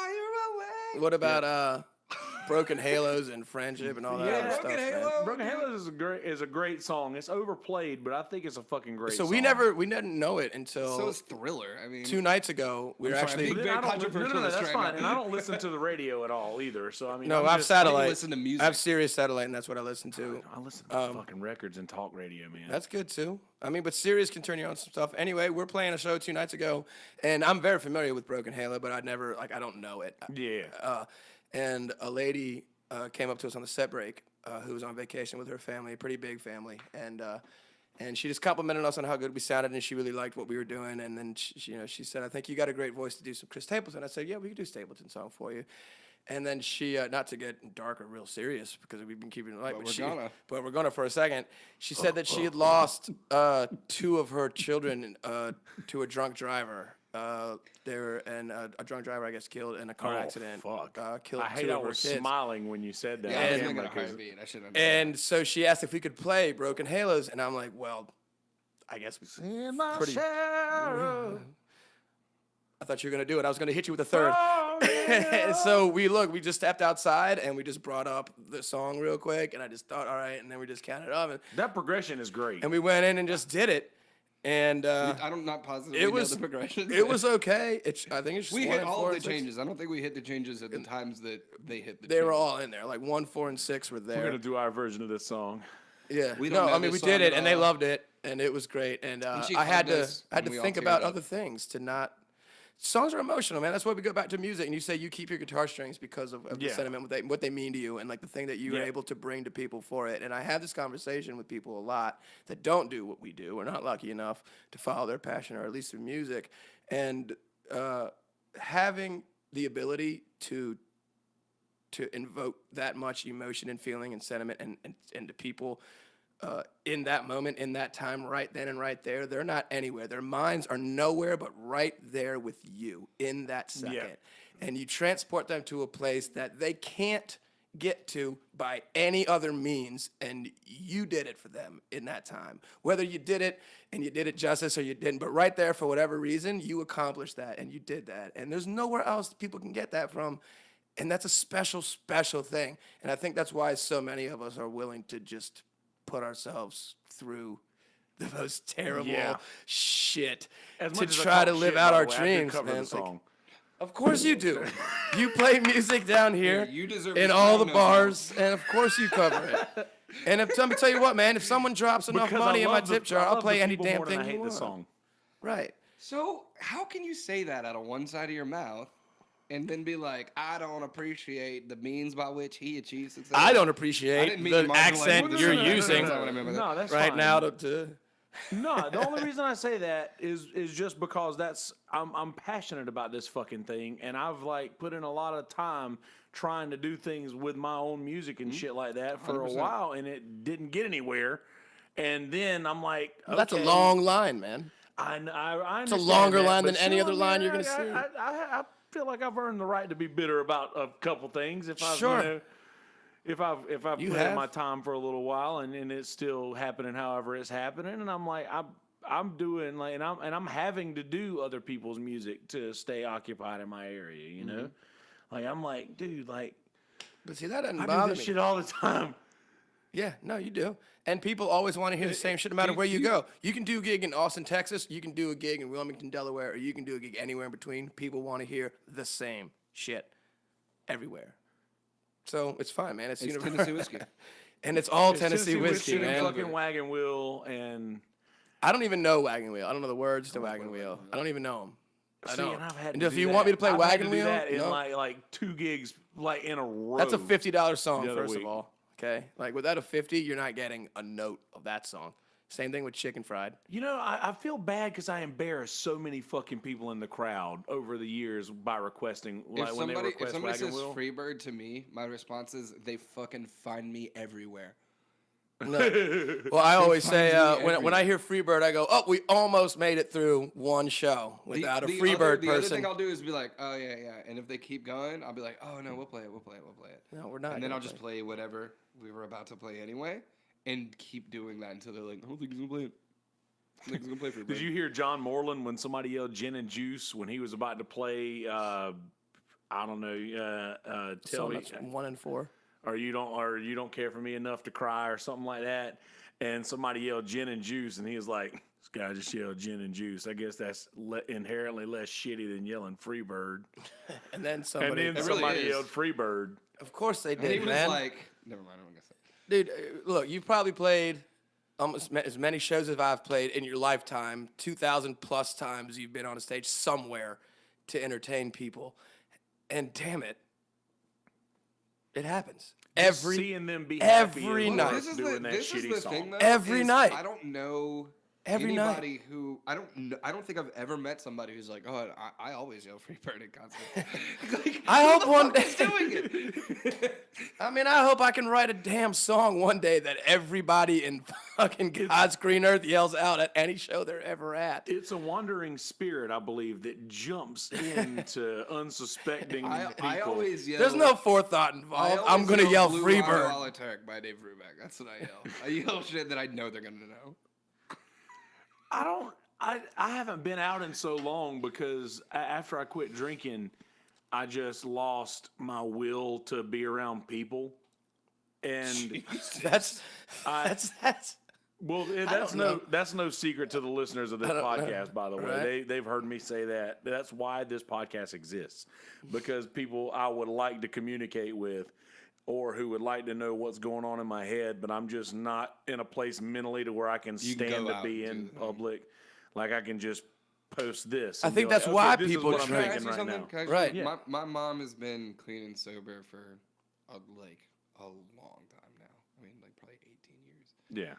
away. What about Broken Halos and Friendship and all that Yeah, other stuff? Broken man? Halo. Broken Halos is a great song. It's overplayed, but I think it's a fucking great So song. we didn't know it until So is Thriller. I mean, 2 nights ago. We were sorry, actually big But very I don't- controversial No, this that's right fine. now. And I don't listen to the radio at all either. So I mean, no, I'm I have just, satellite. listen to music. I have Sirius satellite, and that's what I listen to. I listen to fucking records and talk radio, man. That's good too. I mean, but Sirius can turn you on some stuff. Anyway, we're playing a show 2 nights ago, and I'm very familiar with Broken Halo, but I don't know it. Yeah. And a lady came up to us on the set break who was on vacation with her family, a pretty big family, and she just complimented us on how good we sounded, and she really liked what we were doing. And then she said, "I think you got a great voice to do some Chris Stapleton." I said, "Yeah, we can do Stapleton song for you." And then she, not to get dark or real serious because we've been keeping it light, but we're gonna for a second. She said that she had lost 2 of her children to a drunk driver. A drunk driver, I guess, killed in a car accident. Fuck. Killed I 2 hate I of her was kids. smiling when you said that. Yeah, I was Yeah, thinking a because- heartbeat. I should have. And so she asked if we could play Broken Halos, and I'm like, well, I guess In my pretty. shadow. I thought you were gonna do it. I was gonna hit you with a third. Oh, yeah. So we just stepped outside and we just brought up the song real quick, and I just thought, all right, and then we just counted up, That progression is great. and we went in and just did it, and I'm not positive. it we was know the progression. It was okay. I think it's just We 1 hit and all 4 of the and 6. changes. I don't think we hit the changes at the times that they hit the. They were changes. all in there. Like 1, 4, and 6 were We're there. gonna do our version of this song. Yeah. We don't No, know I mean we this did song it, at and they all. loved it, and it was great. And she I had hugged to us, I had and to we all think teared about up. other things to not. Songs are emotional, man. That's why we go back to music. And you say you keep your guitar strings because of the Yeah. sentiment, what they mean to you, and like the thing that you are Yeah. able to bring to people for it. And I have this conversation with people a lot that don't do what we do. We're not lucky enough to follow their passion, or at least in music. And having the ability to invoke that much emotion and feeling and sentiment and to people in that moment, in that time, right then and right there, they're not anywhere. Their minds are nowhere but right there with you in that second. Yeah. And you transport them to a place that they can't get to by any other means, and you did it for them in that time. Whether you did it and you did it justice or you didn't, but right there for whatever reason, you accomplished that and you did that. And there's nowhere else people can get that from. And that's a special, special thing. And I think that's why so many of us are willing to just put ourselves through the most terrible Yeah. shit As to much as I try to talk live shit, out by our the way, I did dreams, cover man. the Like, song. of course you do. You play music down here You deserve in this all the crown, bars, and of course you cover it. And let me tell you what, man, if someone drops enough Because money I in my love the- tip jar, I I'll love play the any people damn more than thing I hate you the want. song. Right. So how can you say that out of one side of your mouth, and then be like, I don't appreciate the means by which he achieved success? I don't I appreciate didn't mean to the marginalize accent you. you're No, no, no, no, using no, no, no, no, no. No, that's right fine. now to No, the only reason I say that is just because I'm passionate about this fucking thing, and I've like put in a lot of time trying to do things with my own music and shit like that for a 100%. while, and it didn't get anywhere. And then I'm like, Well, that's a okay, long line, man. I a understand longer that, line but than any still, other line yeah, you're gonna see. feel like I've earned the right to be bitter about a couple things. If I've, Sure. you know, if I've You played have. my time for a little while and it's still happening however it's happening, and I'm like I'm doing like and I'm having to do other people's music to stay occupied in my area, you know? Like I'm like, dude, like But see, that doesn't I do bother this me. shit all the time. Yeah, no, you do. And people always want to hear the same shit no matter where you go. You can do a gig in Austin, Texas. You can do a gig in Wilmington, Delaware, or you can do a gig anywhere in between. People want to hear the same shit everywhere. So it's fine, man. It's universal. Tennessee whiskey. And it's all It's Tennessee whiskey, and man. fucking Wagon Wheel and I don't even know Wagon Wheel. I don't know the words to Wagon Wheel. I don't even know them. I see, don't. and I've had And to if do you that. want me to play I've had Wagon to do Wheel, that in no. like 2 gigs like in a row. That's a $50 song, the other first week. of all. Okay? Like, without a 50, you're not getting a note of that song. Same thing with Chicken Fried. You know, I feel bad because I embarrass so many fucking people in the crowd over the years by requesting, like when they If request somebody Wagon says Wheel. Freebird to me, my response is they fucking find me everywhere. No. Well, I always say find me when I hear Freebird, I go, "Oh, we almost made it through one show without a Freebird The other person." thing I'll do is be like, oh yeah, yeah, and if they keep going, I'll be like, oh no, we'll play it. No, we're not. And then gonna I'll just play whatever we were about to play anyway, and keep doing that until they're like, I don't think he's gonna play it. I think he's gonna play Freebird. Did you hear John Moreland when somebody yelled gin and juice when he was about to play? I don't know. Tell So me, that's 1 and 4. or you don't care for me enough to cry, or something like that. And somebody yelled gin and juice, and he was like, "This guy just yelled gin and juice. I guess that's inherently less shitty than yelling Freebird." And then somebody. And then really somebody is. yelled Freebird. Of course they And he did, was man. like, never mind, I'm gonna say. Dude, look, you've probably played almost as many shows as I've played in your lifetime. 2,000 plus times you've been on a stage somewhere to entertain people, and damn it, it happens every. Seeing them be every happy is night. worth doing that This is shitty the song. thing, though. Every is night. I don't know Every night. anybody who I don't think I've ever met somebody who's like, oh, I always yell Freebird at concerts. Like, I who hope the one fuck is day- doing it. I mean, I hope I can write a damn song one day that everybody in fucking God's green earth yells out at any show they're ever at. It's a wandering spirit, I believe, that jumps into unsuspecting people. I always yell. There's no forethought I involved. always I'm gonna yell Blue Freebird. Rondo Alitac by Dave Brubeck. That's what I yell. I yell shit that I know they're gonna know. I haven't been out in so long because after I quit drinking, I just lost my will to be around people. And That's well, that's no secret to the listeners of this podcast, by the way. Right. They've heard me say that. That's why this podcast exists, because people I would like to communicate with, or who would like to know what's going on in my head, but I'm just not in a place mentally to where I can You can stand go to out be and in do the thing. public. Like I can just post this. I and think be like, that's why this is people what I'm drink. Can I thinking ask you right something? now. Can I ask Right. you- Yeah. My mom has been clean and sober for a long time now. I mean, like probably 18 years. Yeah.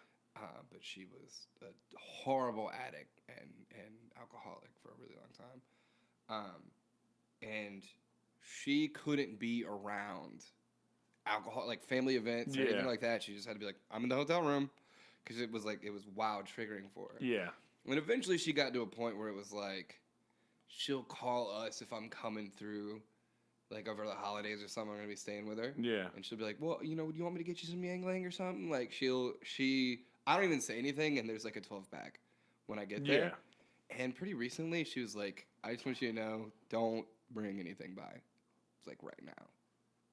But she was a horrible addict and alcoholic for a really long time. And she couldn't be around alcohol, like family events or anything Yeah. like that. She just had to be like, I'm in the hotel room, because it was wild triggering for her. Yeah. And eventually she got to a point where it was like, she'll call us if I'm coming through, like over the holidays or something. I'm gonna be staying with her. Yeah. And she'll be like, well, do you want me to get you some Yangling or something? Like I don't even say anything, and there's like a 12-pack when I get there. Yeah. And pretty recently, she was like, I just want you to know, don't bring anything by. It's like right now,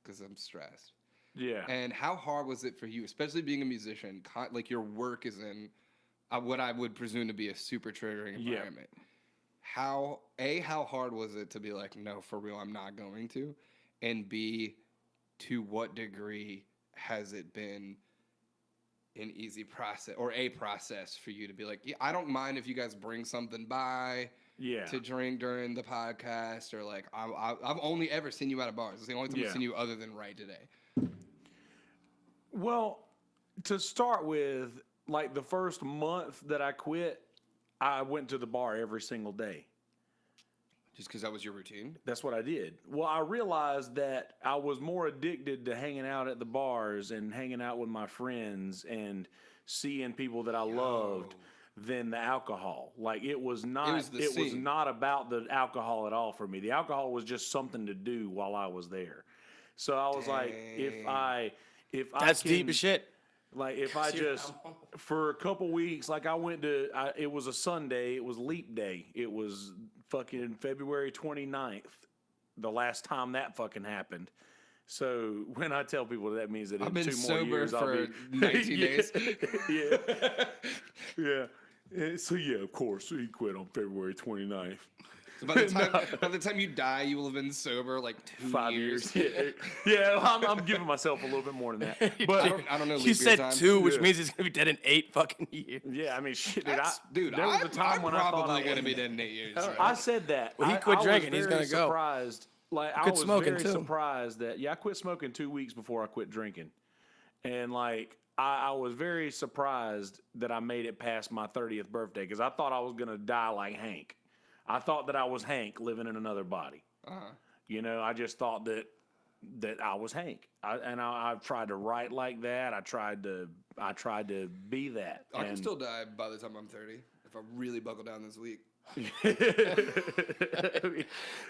because I'm stressed. Yeah. And how hard was it for you, especially being a musician, like your work is in what I would presume to be a super triggering environment. How hard was it to be like, no, for real, I'm not going to? And B, to what degree has it been an easy process or a process for you to be like, yeah, I don't mind if you guys bring something by to drink during the podcast, or like, I've only ever seen you at a bar. It's the only time I've seen you other than right today. Well, to start with, like the first month that I quit, I went to the bar every single day. Just because that was your routine? That's what I did. Well, I realized that I was more addicted to hanging out at the bars and hanging out with my friends and seeing people that I loved than the alcohol. Like it was not. was the It was scene. not about the alcohol at all for me. The alcohol was just something to do while I was there. So I was like, if I That's can, deep as shit. like if I just for a couple weeks, like I went to, it was a Sunday, it was leap day, it was fucking February 29th, the last time that fucking happened. So when I tell people that means that in I've been 2 more sober years I'll for be 19 days. yeah, yeah. So yeah, of course he quit on February 29th. So by the time you die, you will have been sober like 5 years. Yeah, I'm giving myself a little bit more than that. But I don't know. You leap year said time. 2, which Yeah. means he's gonna be dead in 8 fucking years. yeah, I mean, shit, dude. Dude, there was a time I'm when I thought probably I gonna was. be dead in 8 years. I said that. Well, he I quit was drinking, he's very gonna go. surprised. Like I Quit was smoking, very too. surprised that I quit smoking 2 weeks before I quit drinking, and like I was very surprised that I made it past my 30th birthday because I thought I was gonna die like Hank. I thought that I was Hank living in another body. You know, I just thought that I was Hank, I've tried to write like that. I tried to be that. I can And- still die by the time I'm 30 if I really buckle down this week.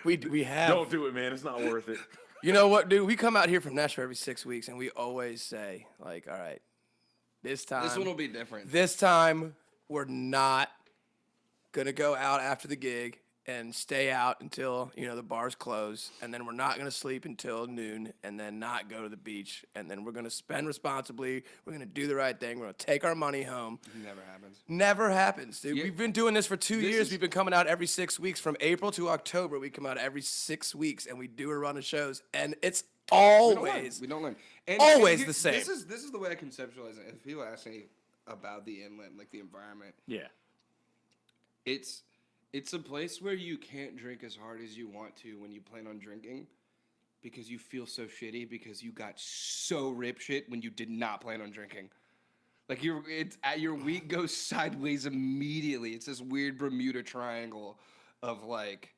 We have. Don't do it, man. It's not worth it. You know what, dude? We come out here from Nashville every 6 weeks, and we always say, like, all right, this time. This one will be different. This time, we're not gonna go out after the gig and stay out until the bars close, and then we're not gonna sleep until noon, and then not go to the beach, and then we're gonna spend responsibly. We're gonna do the right thing. We're gonna take our money home. Never happens. Never happens, dude. Yeah. We've been doing this for 2 This years. is- We've been coming out every 6 weeks. From April to October, we come out every 6 weeks, and we do a run of shows, and it's always We don't learn. And always here- the same. This is the way I conceptualize it. If people ask me about the inlet, like the environment, Yeah. it's a place where you can't drink as hard as you want to when you plan on drinking because you feel so shitty because you got so rip shit when you did not plan on drinking. Like your week goes sideways immediately. It's this weird Bermuda Triangle of like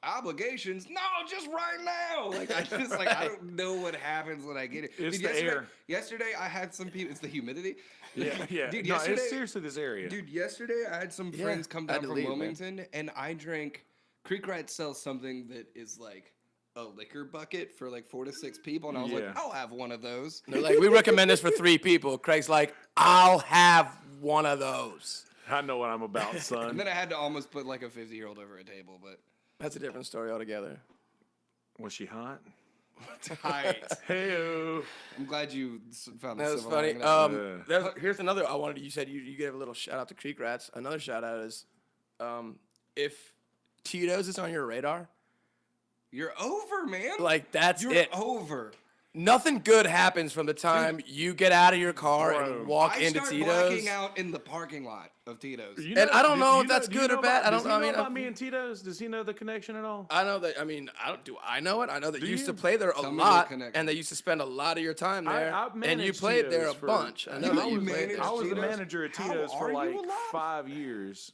obligations. No, just right now. Like I just like I don't know what happens when I get it. It's Dude, the yesterday, air. Yesterday I had some people. It's the humidity. Yeah. Dude, no, yesterday, it's seriously this area. Dude, yesterday I had some friends come I had down to from leave, man. Wilmington, and I drank. Creek Rat sells something that is like a liquor bucket for like 4 to 6 people, and I was Yeah. like, I'll have one of those. They're like, we recommend this for 3 people. Craig's like, I'll have one of those. I know what I'm about, And son. then I had to almost put like a 50-year-old over a table, but That's a different story altogether. Was she hot? tight. Hey-o. I'm glad you found the That was silver funny. lining out of it. Here's another I wanted. You said you gave a little shout out to Creek Rats. Another shout out is, if Tito's is on your radar, You're over, man. like that's You're it. over. Nothing good happens from the time you get out of your car Bro, and walk I into start Tito's. blacking out in the parking lot of Tito's. You And I don't know do if you that's do you good or know bad. I does don't- he I know mean, about me and Tito's? Does he know the connection at all? I know that. I mean, I don't. Do I know it? I know that you used to you? play there a Tell me the lot, connection. and they used to spend a lot of your time there. I've and you managed played there a Tito's for- bunch. I know You that you played managed there. I was the Tito's? manager at How Tito's are for you like alive? 5 years.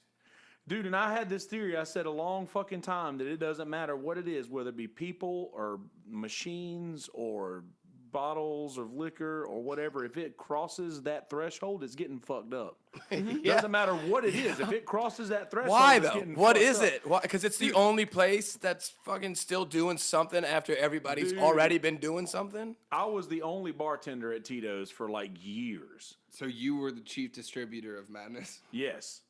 Dude, and I had this theory. I said a long fucking time that it doesn't matter what it is, whether it be people or machines or bottles of liquor or whatever. If it crosses that threshold, it's getting fucked up. Doesn't matter what it is. If it crosses that threshold, Why it's though? getting What fucked is up. it? Because it's the only place that's fucking still doing something after everybody's Dude. already been doing something. I was the only bartender at Tito's for like years. So you were the chief distributor of madness. Yes.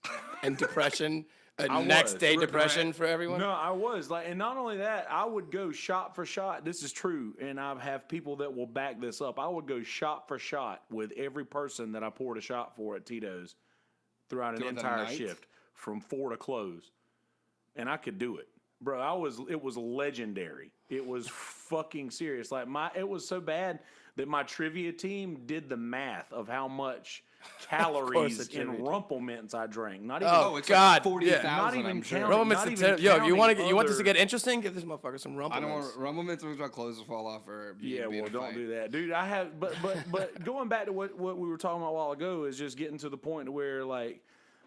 And depression, I next was. day Regret. depression for everyone. No, I was like, and not only that, I would go shot for shot. This is true, and I have people that will back this up. I would go shot for shot with every person that I poured a shot for at Tito's throughout an During the entire night? shift from 4 to close, and I could do it, bro. It was legendary. It was fucking serious. Like it was so bad that my trivia team did the math of how much calories the in trivia team. Rumple Mints I drank. Not even. Oh, it's God, like 40,000. yeah. Not even I'm sure. counting- Rumble Mints not the even yo, you want to counting you want this to other- get interesting? Give this motherfucker some Rumble I don't Mints. want Rumble Mints when my clothes will fall off or be, Yeah, be in well, a don't fight. do that, dude. I have, but going back to what we were talking about a while ago is just getting to the point where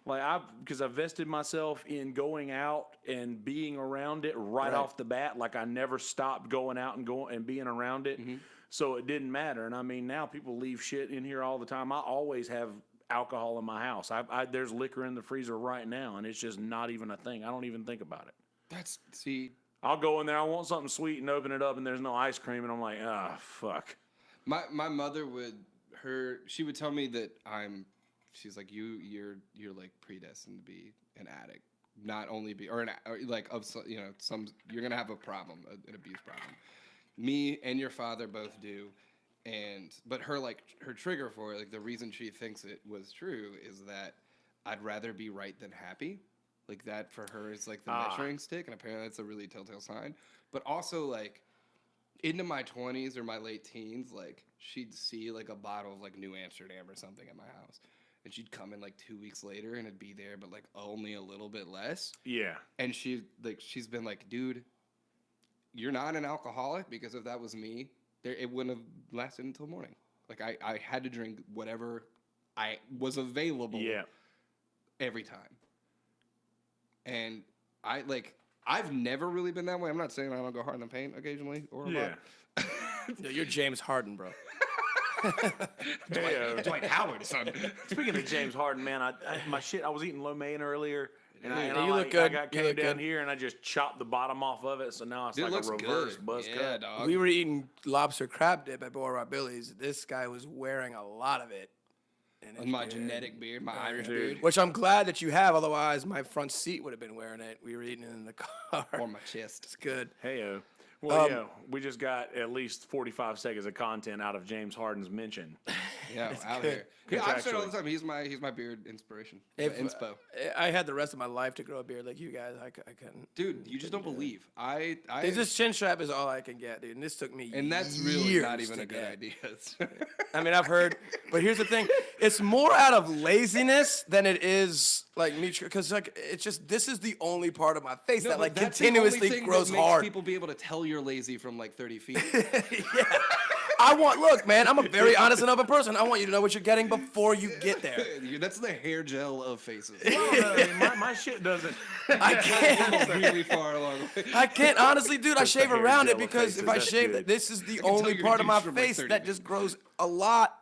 because I vested myself in going out and being around it right off the bat. Like I never stopped going out and being around it, so it didn't matter. And I mean, now people leave shit in here all the time. I always have alcohol in my house. There's liquor in the freezer right now, and it's just not even a thing. I don't even think about it. I'll go in there. I want something sweet and open it up, and there's no ice cream, and I'm like, fuck. My mother she would tell me that she's like, you're like predestined to be an addict, not only be or like of some you're gonna have a problem, an abuse problem. Me and your father both do, but her trigger for it, like the reason she thinks it was true is that I'd rather be right than happy. Like that for her is like the measuring stick, and apparently that's a really telltale sign. But also like into my 20s or my late teens, like she'd see like a bottle of like New Amsterdam or something at my house, and she'd come in like 2 weeks later and it'd be there, but like only a little bit less. Yeah. And she's been like, dude, you're not an alcoholic, because if that was me, it wouldn't have lasted until morning. Like I had to drink whatever I was available every time. And I've never really been that way. I'm not saying I don't go hard in the paint occasionally or a lot. No, you're James Harden, bro. Dwight Howard, son. Speaking of James Harden, man, I was eating lo mein earlier, and you look good. I came down here and I just chopped the bottom off of it, so now it's like a reverse buzz cut. Dog. We were eating lobster crab dip at Boa Billy's. This guy was wearing a lot of it. And my genetic beard, my Irish beard. Which I'm glad that you have, otherwise my front seat would have been wearing it. We were eating it in the car. Or my chest. It's good. Hey-o. Well, we just got at least 45 seconds of content out of James Harden's mention. Yeah, out here. Yeah, I've said all the time, he's my beard inspiration. Inspo. I had the rest of my life to grow a beard like you guys. I couldn't. Dude, you just don't believe. This chin strap is all I can get, dude. And this took me and that's really not even a good idea. I mean, I've heard, but here's the thing: it's more out of laziness than it is like me, because like it's just this is the only part of my face that like continuously grows hard. People be able to tell you're lazy from like 30 feet. Yeah. Look, man, I'm a very honest and open person. I want you to know what you're getting before you get there. That's the hair gel of faces. My shit doesn't. I can't. Really far along. I can't, honestly, dude. I shave hair around gel it of because faces, if I that's shave good. this is the tell only you're part of my douche from, like, face 30 that just grows a lot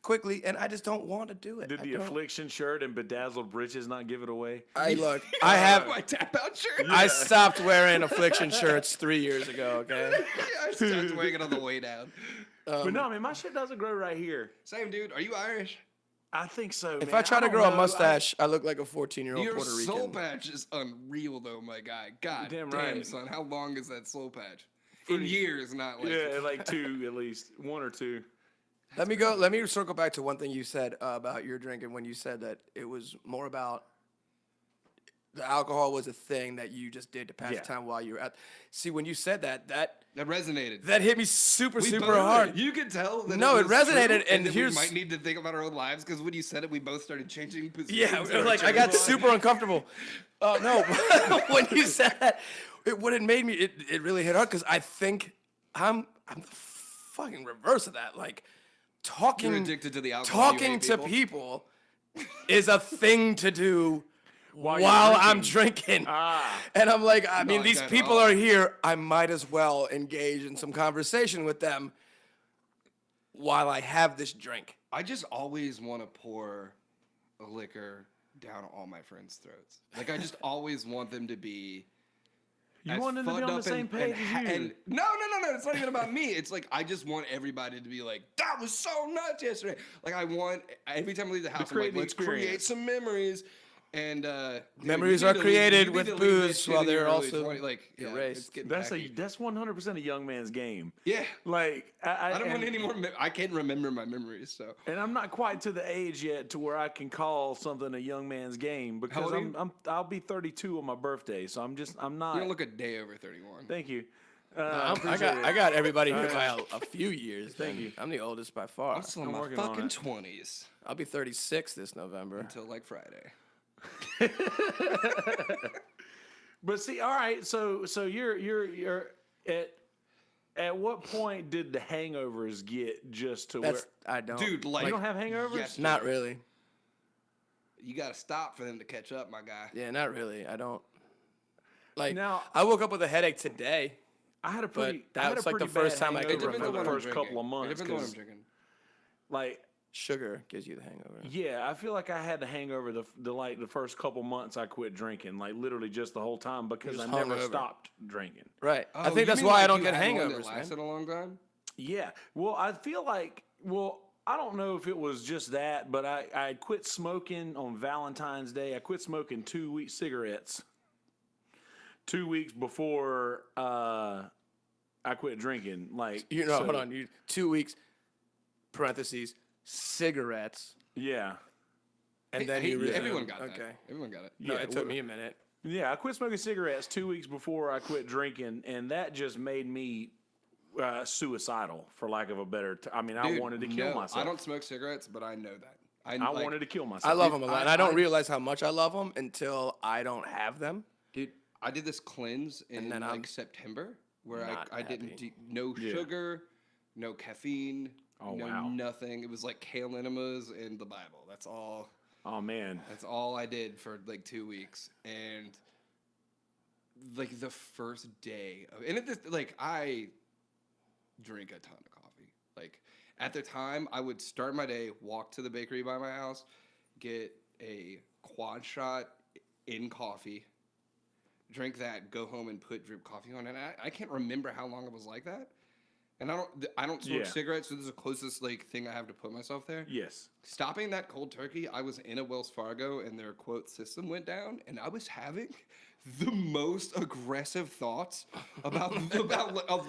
quickly, and I just don't want to do it. Did the affliction shirt and bedazzled breeches not give it away? I have my tap out shirt. I stopped wearing affliction shirts 3 years ago. Okay. I stopped wearing it on the way down. But no, I mean, my shit doesn't grow right here. Same, dude. Are you Irish? I think so. If man. I try to don't grow a know. mustache, I look like a 14-year-old Your Puerto Rican. soul patch is unreal, though, my guy. God Damn damn, right. son. How long is that soul patch? In years, not like. Yeah, like 2 at least, 1 or 2. Let me circle back to one thing you said about your drinking when you said that it was more about the alcohol was a thing that you just did to pass the time while you were at. See, when you said that resonated. That hit me super We super both- hard. You could tell that No, it was resonated, true, and that here's- we might need to think about our own lives, because when you said it, we both started changing positions. Yeah, in our like I chairs. got super uncomfortable. No, when you said that, what it made me, it really hit hard because I think I'm the fucking reverse of that. Like talking, You're addicted to the alcohol. You talking hate to people is a thing to do While while you're I'm drinking. And I'm like, I mean, Not these at people all. are here. I might as well engage in some conversation with them while I have this drink. I just always want to pour a liquor down all my friends' throats. Like I just always want them to be. You want them to be on the same page as you. And no. It's not even about me. It's like I just want everybody to be like, that was so nuts yesterday. Like I want every time I leave the house, I'm create like, the let's create experience. some memories. And Memories you are need to created you need with to leave booze that shit while in your they're early also 20s, like erased. it's getting That's tacky. that's 100% a young man's game. Yeah. Like I don't want any more. I can't remember my memories, so. And I'm not quite to the age yet to where I can call something a young man's game because old are you? I'll be 32 on my birthday, so I'm not. You don't look a day over 31. Thank you. I got everybody here by a few years. Thank you. I'm the oldest by far. I'm still in my working on fucking it. 20s I'll be 36 this November. until like Friday. But see, all right, so you're at what point did the hangovers get just to That's I don't. Dude, like where you don't have hangovers? Yes. Not really. You got to stop for them to catch up, my guy. Yeah, not really. I don't. Like Now- I woke up with a headache today. I had a pretty. But I had that's a like the pretty first bad time I could hangover remember for the what I'm first couple of months. It depends on what I'm 'Cause, drinking. like sugar gives you the hangover. Yeah, I feel like I had the hangover the first couple months I quit drinking, like literally just the whole time because I just never hungover. stopped drinking. Right. Oh, I think you that's mean why I like don't you get had one hangovers, that man. lasted a long time? Yeah. Well, I feel like, I don't know if it was just that, but I quit smoking on Valentine's Day. I quit smoking 2 week cigarettes 2 weeks before I quit drinking. Like, Hold on. 2 weeks, parentheses, cigarettes. Yeah. And then Hey, you resume. everyone got that. Okay. Everyone got it. No, Yeah, it took me a minute. Yeah, I quit smoking cigarettes 2 weeks before I quit drinking, and that just made me suicidal, for lack of a better I mean, I Dude, wanted to kill no, myself. I don't smoke cigarettes, but I know that. I like, wanted to kill myself. I love them a lot. And I don't I- realize how much I love them until I don't have them. Dude, I did this cleanse in then I'm September where not I didn't happy. no Yeah. sugar, no caffeine, Oh, no wow. nothing. It was like kale enemas and the Bible. That's all. Oh, man. That's all I did for like 2 weeks. And like the first day of, and I drink a ton of coffee. Like at the time, I would start my day, walk to the bakery by my house, get a quad shot in coffee, drink that, go home and put drip coffee on it. I can't remember how long it was like that. And I don't smoke Yeah. cigarettes, so this is the closest like thing I have to put myself there. Yes. Stopping that cold turkey, I was in a Wells Fargo and their quote system went down, and I was having the most aggressive thoughts about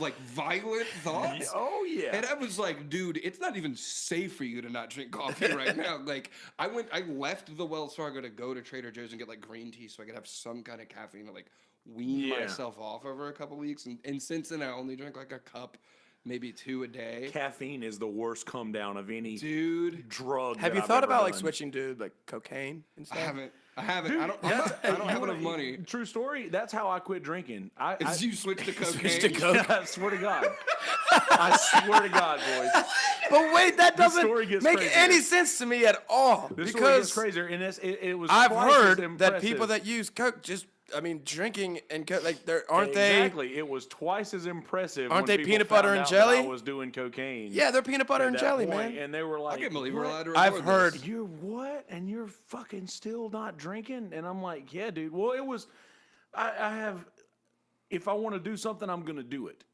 like violent thoughts. Oh, yeah. And I was like, dude, it's not even safe for you to not drink coffee right now. Like I left the Wells Fargo to go to Trader Joe's and get like green tea so I could have some kind of caffeine to like wean Yeah. myself off over a couple weeks. And since then I only drink like a cup, maybe 2 a day. Caffeine is the worst come down of any Dude, drug. Have that you I've thought ever about like done. switching to like cocaine and I stuff? haven't. I Dude, don't that's- I don't you have wanna- enough money. True story. That's how I quit drinking. I You switched to cocaine. Switched to coke. I swear to God. I swear to God, boys. But wait, that The story doesn't gets make crazier. any sense to me at all. This story gets because crazier, and it was. I've twice as heard that impressive. people that use coke drinking and coke, like aren't they? Exactly. It was twice as impressive. Aren't when they people peanut butter found and out that jelly? I was doing cocaine. Yeah, they're peanut butter at and that jelly, point, man. And they were like, I can't believe we're "What? allowed to I've record heard. this. You're what? And you're fucking still not drinking?" And I'm like, "Yeah, dude. Well, it was. I have. If I want to do something, I'm gonna do it,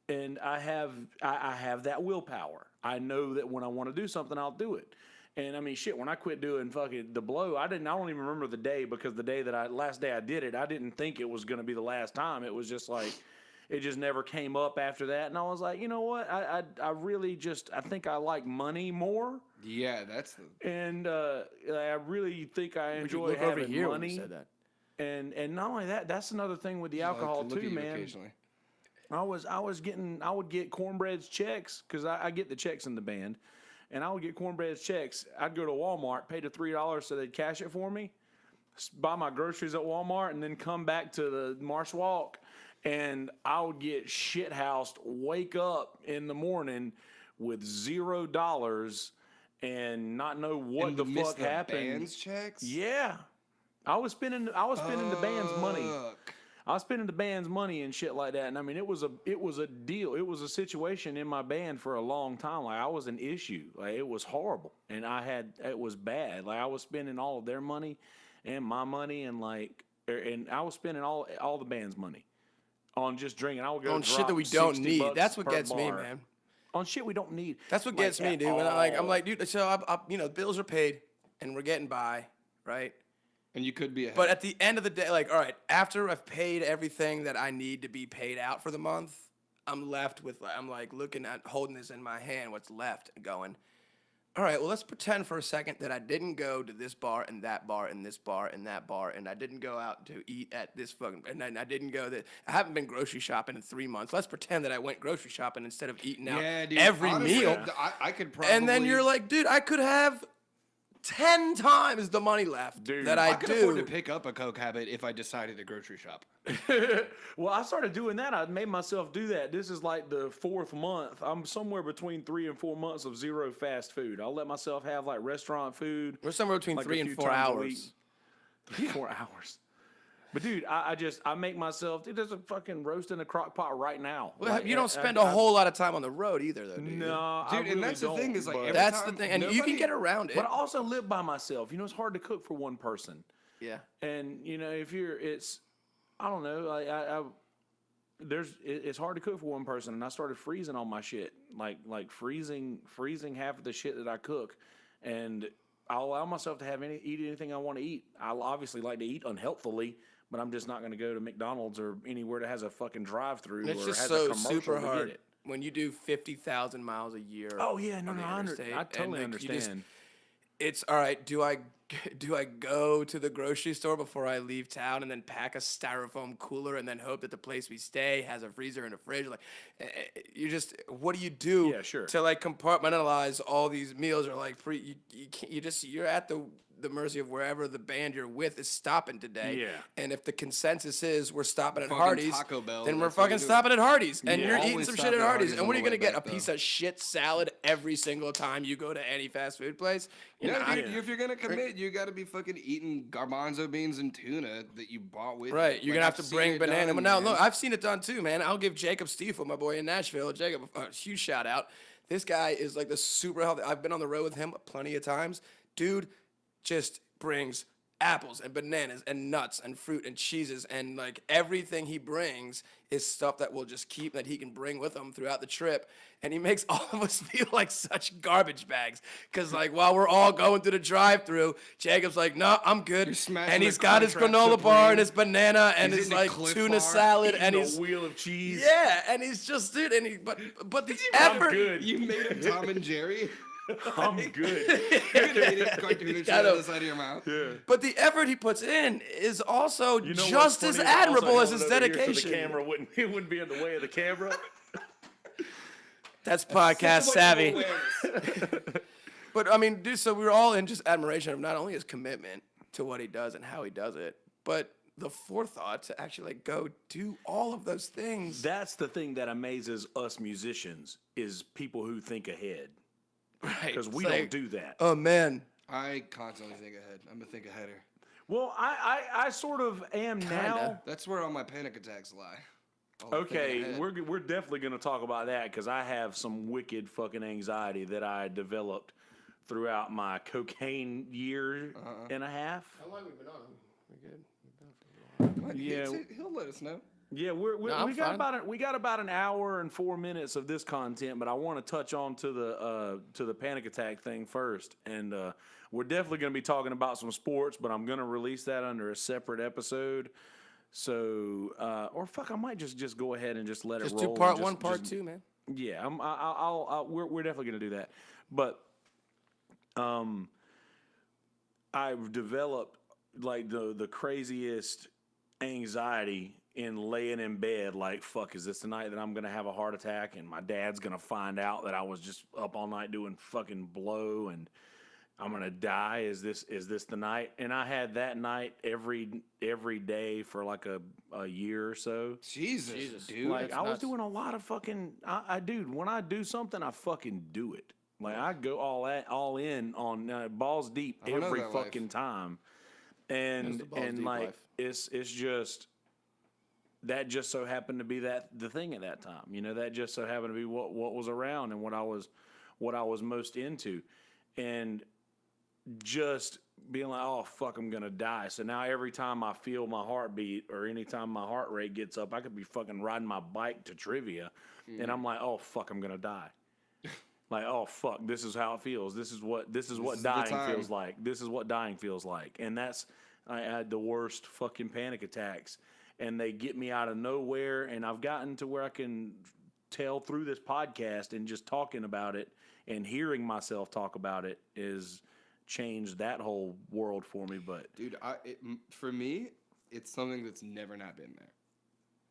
and I have that willpower. I know that when I want to do something, I'll do it." And I mean, shit. When I quit doing fucking the blow, I don't even remember the day because the last day I did it, I didn't think it was gonna be the last time. It was just like. It just never came up after that, and I was like, you know what? I really just I think I like money more, Yeah, that's the. and I really think I Would you enjoy look over having here when money. you said that? And not only that, that's another thing with the I like to alcohol look at too, you man. Occasionally. I would get Cornbread's checks because I get the checks in the band, and I would get Cornbread's checks. I'd go to Walmart, pay the $3 so they'd cash it for me, buy my groceries at Walmart, and then come back to the Marsh Walk, and I would get shithoused. Wake up in the morning with $0 and not know what And the miss fuck the happened. band's checks. Yeah, I was spending the band's money. Fuck. I was spending the band's money and shit like that, and I mean, it was a deal. It was a situation in my band for a long time. Like I was an issue. Like it was horrible, and it was bad. Like I was spending all of their money, and my money, and I was spending all the band's money on just drinking. I would go On drop shit that we don't 60 need. bucks That's what per gets me, bar. man. On shit we don't need. That's what Like, gets me, at dude. When I'm all. like, dude. So bills are paid, and we're getting by, right? And you could be ahead. But at the end of the day, like, all right, after I've paid everything that I need to be paid out for the month, I'm left with, I'm like looking at holding this in my hand, what's left, and going, all right, well, let's pretend for a second that I didn't go to this bar and that bar and this bar and that bar, and I didn't go out to eat at this fucking, and I didn't go that, I haven't been grocery shopping in 3 months. Let's pretend that I went grocery shopping instead of eating out yeah, dude, every honestly, meal. I could probably. And then you're like, dude, I could have 10 times the money left Dude, that I I could afford to do. pick up a coke habit if I decided to grocery shop. Well, I started doing that. I made myself do that. This is like the 4th month. I'm somewhere between 3 and 4 months of zero fast food. I'll let myself have like restaurant food. We're somewhere between like a 3 and few 4 times a week. hours. 3 4 hours. But dude, I make myself. Dude, there's a fucking roast in a crock pot right now. Well, Like, you don't spend a whole lot of time on the road either, though, do you? No, I Dude, really and that's the thing don't, is like but- every That's time, the thing, and you can get around it. But I also live by myself. You know, it's hard to cook for one person. Yeah. And you know, I don't know. It's hard to cook for one person, and I started freezing all my shit, like freezing half of the shit that I cook, and I'll allow myself to eat anything I want to eat. I'll obviously like to eat unhealthily, but I'm just not going to go to McDonald's or anywhere that has a fucking drive-through It's or just has so a commercial super to hard get it. when you do 50,000 miles a year. Oh yeah, no, on the I interstate, totally and, like, you understand. just- it's all right. Do I go to the grocery store before I leave town and then pack a styrofoam cooler and then hope that the place we stay has a freezer and a fridge? Like, what do you do? Yeah, sure. To like compartmentalize all these meals, or like you're at the mercy of wherever the band you're with is stopping today. Yeah. And if the consensus is we're stopping at Fucking Hardee's, Taco Bell, then we're that's what fucking you do. stopping at Hardee's, and Yeah. you're eating Always some stop shit at at Hardee's. Hardee's And what are on you the gonna way get? A back, piece though. of shit salad every single time you go to any fast food place? You know, Yeah, I- dude, if you're gonna commit, you got to be fucking eating garbanzo beans and tuna that you bought with. Right, you. you're gonna have to I've seen bring it banana. done, But now, man. look, I've seen it done too, man. I'll give Jacob Stiefel, my boy in Nashville. Jacob, a huge shout out. This guy is like the super healthy. I've been on the road with him plenty of times. Dude just brings apples and bananas and nuts and fruit and cheeses, and like everything he brings is stuff that will just keep that he can bring with him throughout the trip. And he makes all of us feel like such garbage bags, because like while we're all going through the drive-through, Jacob's like, "No, I'm good," smashing and he's the got his Crunchwrap granola bar Supreme. and his banana and He's his eating a like Cliff tuna Bar, salad, and Eating he's a wheel of cheese. yeah, and he's just dude, and but the I'm effort. good. You made him Tom and Jerry. I'm good. You ate cartoon shit got out a- the side of your mouth. Yeah. But the effort he puts in is also You know what's just as funny is I also admirable as held his it over here so dedication. the camera wouldn't be in the way of the camera. That's podcast savvy. Awareness. But I mean, dude, so we were all in just admiration of not only his commitment to what he does and how he does it, but the forethought to actually like go do all of those things. That's the thing that amazes us musicians is people who think ahead, Right. because we It's don't like, do that. Oh man. I constantly think ahead. I'm a think aheader. Well, I sort of am now. That's where all my panic attacks lie. All the thinking Okay, ahead. we're definitely going to talk about that because I have some wicked fucking anxiety that I developed throughout my cocaine year and a half. How long have we been on? We good? What? Yeah. He'll let us know. Yeah, No, we I'm got fine. we got about an hour and 4 minutes of this content, but I want to touch on to the panic attack thing first, and we're definitely going to be talking about some sports, but I'm going to release that under a separate episode. So, or fuck, I might just go ahead and just let Just it do roll. part and one, part two, man. Yeah, we're definitely gonna do that, but I've developed like the craziest anxiety in laying in bed. Like, fuck, is this the night that I'm gonna have a heart attack and my dad's gonna find out that I was just up all night doing fucking blow and I'm gonna die? Is this the night? And I had that night every day for like a year or so. Jesus, dude. Like, that's I was nuts. doing a lot of fucking. Dude, when I do something, I fucking do it. Like, I go all in on balls deep I don't know every that life. fucking time, It's and the balls deep like life. it's just that just so happened to be the thing at that time. You know, that just so happened to be what was around and what I was most into, and just being like, oh fuck, I'm gonna die. So now every time I feel my heartbeat or anytime my heart rate gets up, I could be fucking riding my bike to trivia, and I'm like, oh fuck, I'm gonna die. Like, oh fuck, this is how it feels. This is what is the dying time. feels like. This is what dying feels like. And I had the worst fucking panic attacks, and they get me out of nowhere. And I've gotten to where I can tell through this podcast and just talking about it and hearing myself talk about it is changed that whole world for me. But Dude, for me, it's something that's never not been there.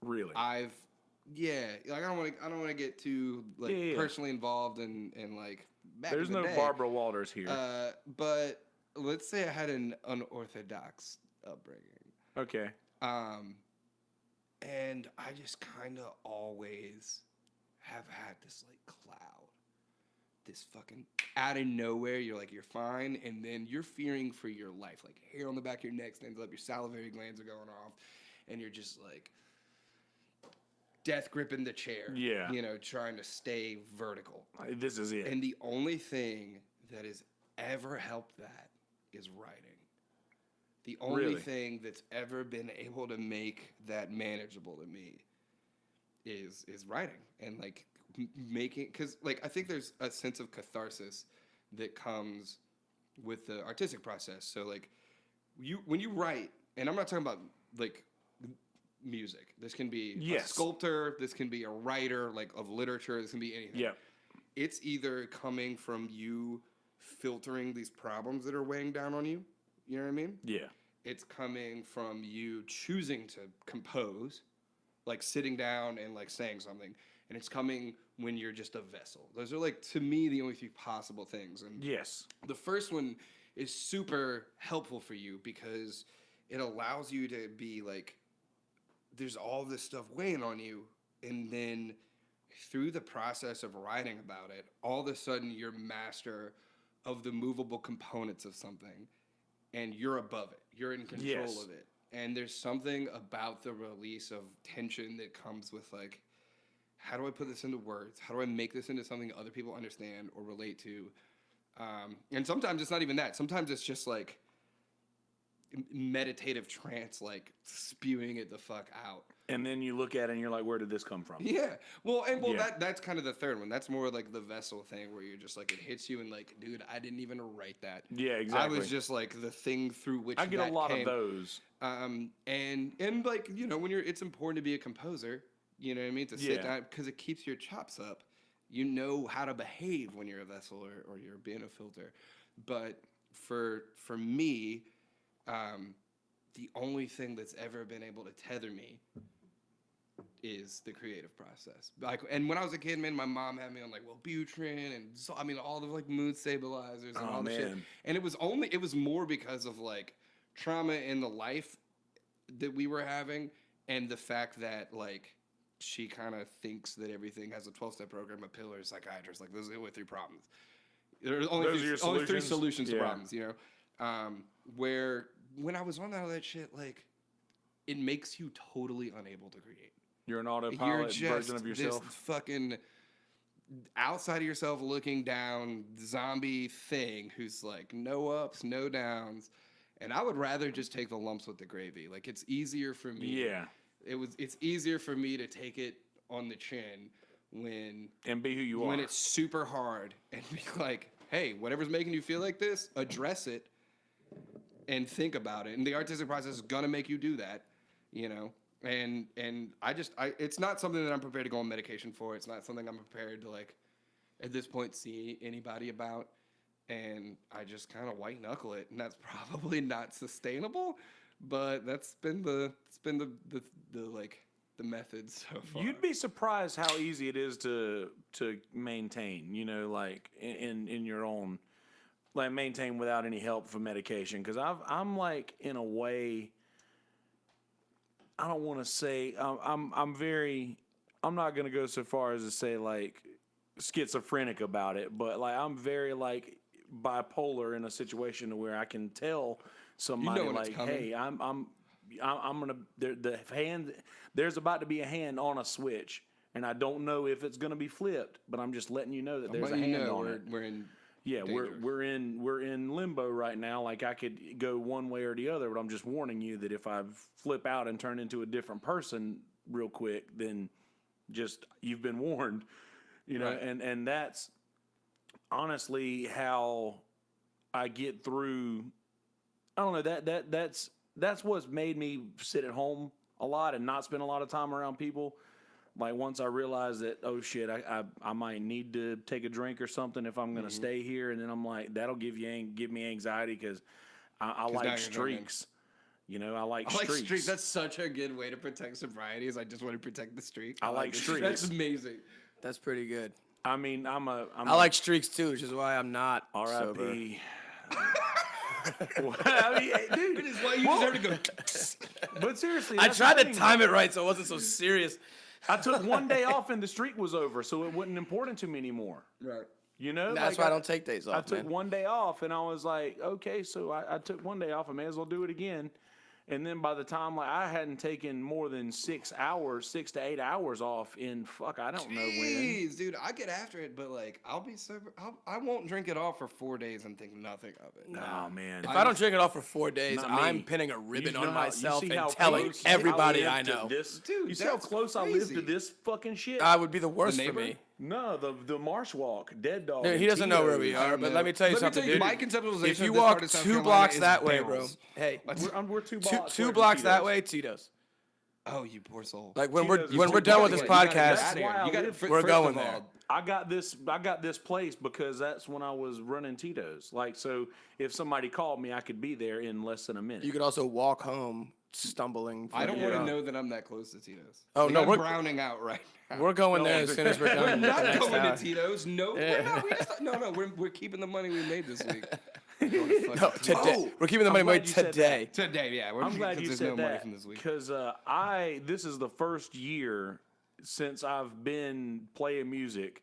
really, Like I don't want to get too like Yeah. personally involved in like back there's in the no day. Barbara Walters here. But let's say I had an unorthodox upbringing. Okay. And I just kind of always have had this like cloud this fucking out of nowhere, you're fine, and then you're fearing for your life. Like hair on the back of your neck stands up, your salivary glands are going off, and you're just like death gripping the chair. Yeah. Trying to stay vertical. This is it. And the only thing that has ever helped that is writing. The only thing that's ever been able to make that manageable to me is writing and making, because I think there's a sense of catharsis that comes with the artistic process. So when you write, and I'm not talking about music. This can be a sculptor. This can be a writer of literature. This can be anything. Yeah. It's either coming from you filtering these problems that are weighing down on you. You know what I mean? Yeah. It's coming from you choosing to compose, sitting down and saying something. And it's coming when you're just a vessel. Those are to me the only three possible things. And yes. The first one is super helpful for you because it allows you to be there's all this stuff weighing on you, and then through the process of writing about it, all of a sudden you're master of the movable components of something, and you're above it. You're in control of it. And there's something about the release of tension that comes with how do I put this into words? How do I make this into something other people understand or relate to? And sometimes it's not even that. Sometimes it's just meditative trance, spewing it the fuck out. And then you look at it and you're like, where did this come from? Yeah. That's kind of the third one. That's more the vessel thing where you're just it hits you and dude, I didn't even write that. Yeah, exactly. I was just the thing through which I get that a lot came. of those. And when it's important to be a composer, you know what I mean? To sit down, because it keeps your chops up. You know how to behave when you're a vessel or you're being a filter. But for me, the only thing that's ever been able to tether me is the creative process. And when I was a kid, man, my mom had me on Wellbutrin and all the mood stabilizers and all the shit. And it was more because of trauma in the life that we were having, and the fact that she kind of thinks that everything has a 12-step program, a pillar, a psychiatrist. Those are the only three problems. There's only three solutions to problems, where when I was on all that shit, it makes you totally unable to create. You're an autopilot version of yourself. This fucking outside of yourself looking down zombie thing who's no ups, no downs. And I would rather just take the lumps with the gravy. It's easier for me. Yeah. It's easier for me to take it on the chin and be who you are. When it's super hard and be hey, whatever's making you feel like this, address it and think about it. And the artistic process is gonna make you do that, And it's not something that I'm prepared to go on medication for. It's not something I'm prepared to at this point see anybody about. And I just kind of white knuckle it, and that's probably not sustainable. But that's been the method so far. You'd be surprised how easy it is to maintain. In your own maintain without any help from medication. Because I'm in a way. I don't want to say I'm not going to go so far as to say schizophrenic about it, but I'm very bipolar in a situation where I can tell somebody hey, I'm gonna the hand there's about to be a hand on a switch, and I don't know if it's gonna be flipped, but I'm just letting you know that there's a hand on it. We're in we're in limbo right now. I could go one way or the other, but I'm just warning you that if I flip out and turn into a different person real quick, then just you've been warned. Right. And that's honestly how I get through. I don't know, that's what's made me sit at home a lot and not spend a lot of time around people. Once I realize that, oh shit, I might need to take a drink or something if I'm going to stay here, and then I'm that'll give me anxiety because I like streaks. I like streaks. That's such a good way to protect sobriety. Is I just want to protect the streak. I like streaks. That's amazing. That's pretty good. I mean, I like streaks too, which is why I'm not sober. R.I.P. Well, I mean, dude, It is why you deserve to go. but seriously, I that's tried the to thing. time it right so it wasn't so serious. I took one day off and the streak was over, so it wasn't important to me anymore. Right. You know, That's why I don't take days I off, took man. one day off, and I was like, okay, so I took one day off. I may as well do it again. And then by the time like I hadn't taken more than 6 to 8 hours off in I don't know when. Jeez, dude, I get after it, but like I'll be sober. I won't drink it all for 4 days and think nothing of it. Oh man, If I don't drink it off for 4 days, Not I'm me. pinning a ribbon You on know how- you myself see and how telling close everybody live I to know. This, Dude, you see how that's close I live to crazy. this fucking shit? I would be the worst for neighbor? me. No, the Marsh Walk, Dead Dog. Dude, and he doesn't know where we Tito's. are, but let me tell you something, dude. My conceptualization If you of this part walk of South 2 Carolina blocks is that way, bro, barrels. hey, We're 2 two, blocks. two away from blocks that Tito's. way, Tito's. Oh, you poor soul. Like when Tito's is we're too done far with this away. podcast, That's why I live- we're going there. I got this place because that's when I was running Tito's. Like, so if somebody called me, I could be there in less than a minute. You could also walk home stumbling. I don't from want your to own. know that I'm that close to Tito's. Oh, Like, no, I'm we're- browning out right now. We're going there as soon as we're done. We're not the next going hour. to Tito's. No, we're not. We're keeping the money we made this week. No, today. Oh, We're keeping the money I'm away glad you said today. Today, yeah. I'm glad you there's said no money that from this week. because this is the first year since I've been playing music,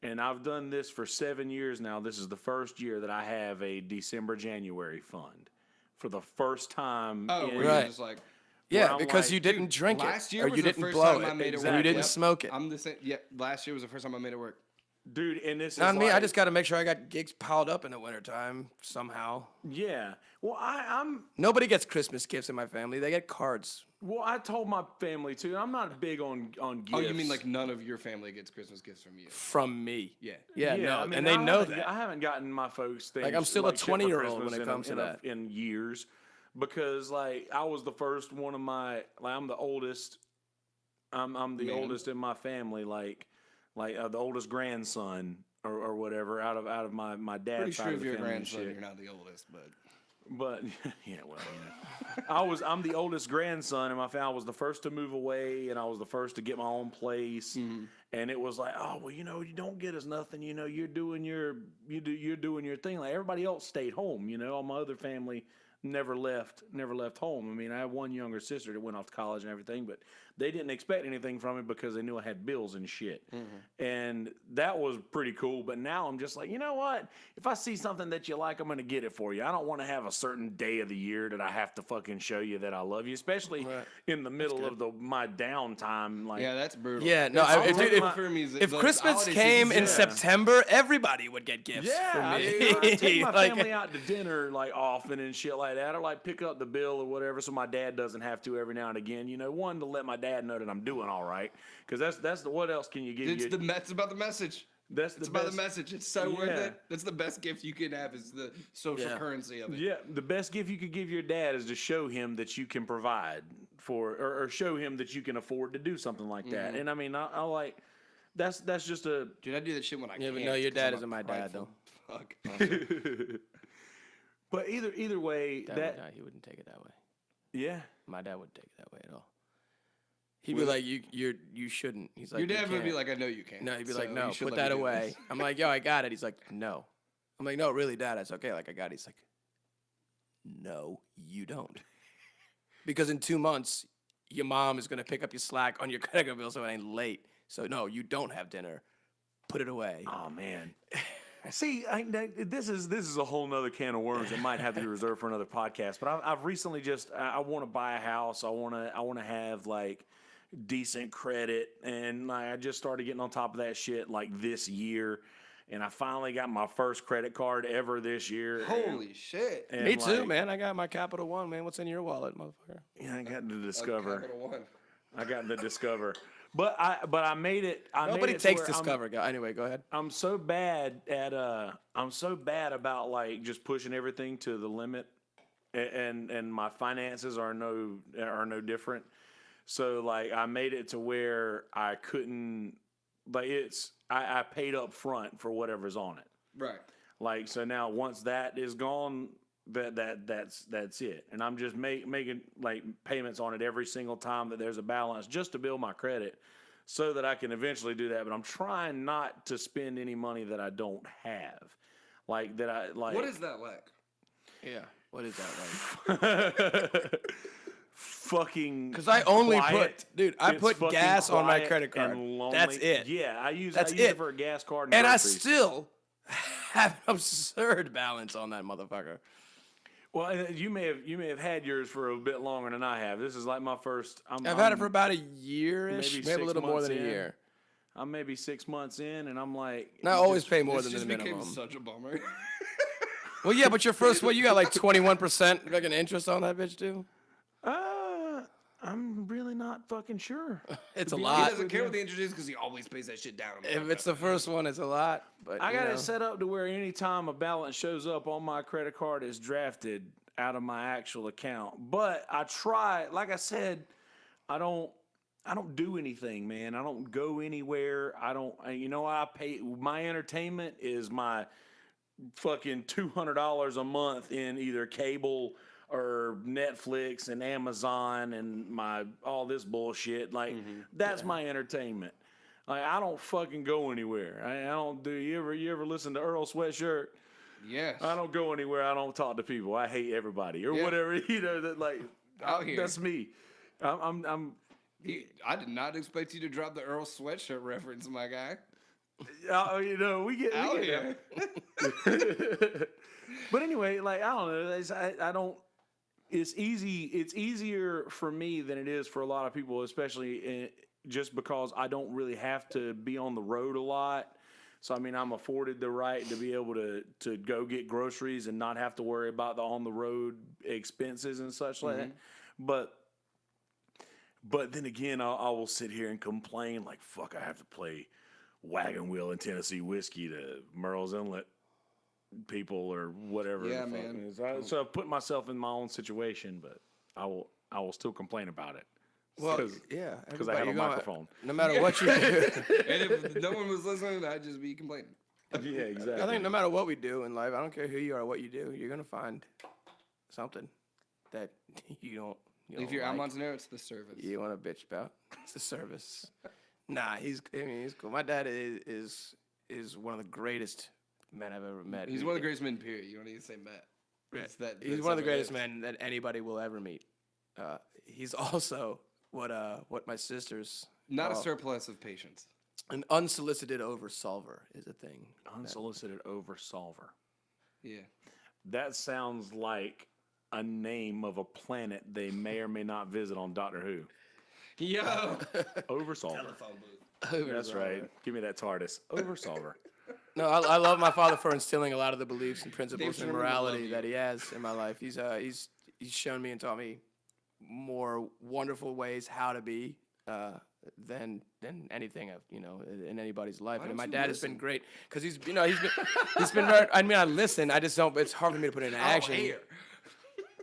and I've done this for 7 years now. This is the first year that I have a January fund for the first time. Oh, in, where Right. you're just like, Yeah, I'm because like, you didn't drink last it, year or was you the didn't first blow time it, I made it or work. you didn't Yep. smoke it. I'm the same. Yeah, last year was the first time I made it work. dude, and this Not is me. I like- just got to make sure I got gigs piled up in the wintertime somehow. yeah. Well, I'm Nobody gets Christmas gifts in my family. They get cards. Well, I told my family too. I'm not big on gifts. Oh, you mean like none of your family gets Christmas gifts from you? From me. Yeah. Yeah, no, I mean, and they I know haven't- that. I haven't gotten my folks things. Like, I'm still a shit for 20-year-old when Christmas it comes to that. in years, because like I was the first one of my. Like I'm the oldest. I'm the Man. oldest in my family. Like the oldest grandson or whatever out of my dad's Pretty side sure of if the you're a family and grandson, shit. you're not the oldest, but But yeah, well, I'm the oldest grandson in my family. I was the first to move away, and I was the first to get my own place. And it was like, oh well, you don't get us nothing. You're doing your thing. Like everybody else stayed home. All my other family never left home. I mean, I have one younger sister that went off to college and everything, but they didn't expect anything from it because they knew I had bills and shit. And that was pretty cool. But now I'm just like, you know what? If I see something that you like, I'm going to get it for you. I don't want to have a certain day of the year that I have to fucking show you that I love you, especially in the middle of my downtime. Like, yeah, that's brutal. Yeah, no, It's if, brutal dude, for me is if the Christmas holiday came season- in September, everybody would get gifts yeah, from me. I take my Like, family out to dinner like often and shit like that, or like pick up the bill or whatever, so my dad doesn't have to every now and again. One to let my dad know that I'm doing all right, because that's what else can you give? It's about the message. That's the It's about best. the message. It's so worth Yeah. it. That's the best gift you can have is the social currency of it. Yeah, the best gift you could give your dad is to show him that you can provide for, or show him that you can afford to do something like that. And I mean, I like that's just a. Dude, I do that shit when I Yeah, can't. but no, your 'cause dad I'm a isn't my dad, prideful though. Fuck. But either way, No, he wouldn't take it that way. yeah. My dad wouldn't take it that way at all. He'd be like, you shouldn't. He's like, Your dad "You would be can't." like, I know you can. No, he'd be so like, you no, should put let that me do away. this." I'm like, yo, I got it. He's like, no. I'm like, no, really, Dad, it's okay. Like, I got it. He's like, no, you don't. Because in 2 months, your mom is going to pick up your slack on your credit card bill so it ain't late. So, no, you don't have dinner. Put it away. Oh man. See, this is a whole nother can of worms that might have to be reserved for another podcast. But I've recently I want to buy a house. I want to have like decent credit, and like, I just started getting on top of that shit like this year, and I finally got my first credit card ever this year. Holy shit. And, Me too, like, man. I got my Capital One, man. What's in your wallet, motherfucker? Yeah, I got the Discover. Capital One. I got the Discover. But I made it. Nobody made it to takes where Discover. Anyway, go ahead. I'm so bad at I'm so bad about like just pushing everything to the limit, and my finances are no different. So like I made it to where I couldn't, like I paid up front for whatever's on it. Right. Like so now once that is gone, that's it. And I'm just making like payments on it every single time that there's a balance just to build my credit so that I can eventually do that. But I'm trying not to spend any money that I don't have. Like that I like. What is that like? Yeah. What is that like? Fucking. Because I only quiet. I It's put fucking gas on my quiet credit card. and lonely. That's it. Yeah, I use That's it it. for a gas card And I groceries. still have an absurd balance on that motherfucker. Well, you may have had yours for a bit longer than I have. This is like my first. I've had it for about a year-ish, maybe a 6 little more months than a in. year. I'm maybe 6 months in, and I'm like, And I always just- pay more This than just the became minimum. such a bummer. Well, yeah, but your first one, you got like 21% fucking interest on that bitch too. I'm really not fucking sure. It's a He lot. doesn't care what the interest is because he always pays that shit down. If it's the first one, it's a lot. But I you got know. it set up to where anytime a balance shows up on my credit card, it's drafted out of my actual account. But I try, like I said, I don't do anything, man. I don't go anywhere. I pay, my entertainment is my fucking $200 a month in either cable or Netflix and Amazon and all this bullshit. Like that's my entertainment. Like I don't fucking go anywhere. I don't do. You ever listen to Earl Sweatshirt? Yes. I don't go anywhere. I don't talk to people. I hate everybody or Yeah. whatever. That like Out here. that's me. I'm I did not expect you to drop the Earl Sweatshirt reference, my guy. we get Out we here. get But anyway, like I don't know. I don't. It's easy. It's easier for me than it is for a lot of people, especially just because I don't really have to be on the road a lot. So I mean, I'm afforded the right to be able to go get groceries and not have to worry about the on the road expenses and such like that. But then again, I will sit here and complain like, fuck, I have to play Wagon Wheel and Tennessee Whiskey to Merle's Inlet people or whatever. Yeah, the fuck man. it is. So I put myself in my own situation, but I will still complain about it. Well, Cause, yeah, because I have a microphone. No matter what you do, And if no one was listening, I'd just be complaining. Yeah, exactly. I think no matter what we do in life, I don't care who you are, or what you do, you're gonna find something that you don't. If you're like. out Montanaro, it's the service. You want to bitch about? It's the service. Nah, he's cool. My dad is one of the greatest men I've ever met. He's one of the greatest men, period. You don't need to say Matt. It's that, He's that's one of the how it greatest is. men that anybody will ever meet. He's also what my sister's Not a surplus of patience. an unsolicited oversolver is a thing. Unsolicited oversolver. Yeah. That sounds like a name of a planet they may or may not visit on Doctor Who. Yo. Oversolver. Telephone booth. That's right. Give me that TARDIS. Oversolver. No, I love my father for instilling a lot of the beliefs and principles Dave and Sherman will love morality you. that he has in my life. He's shown me and taught me more wonderful ways how to be than anything in anybody's life. Why And don't my you dad has been listen? great because he's been very, I mean I listen. I just don't. It's hard for me to put it into action. here.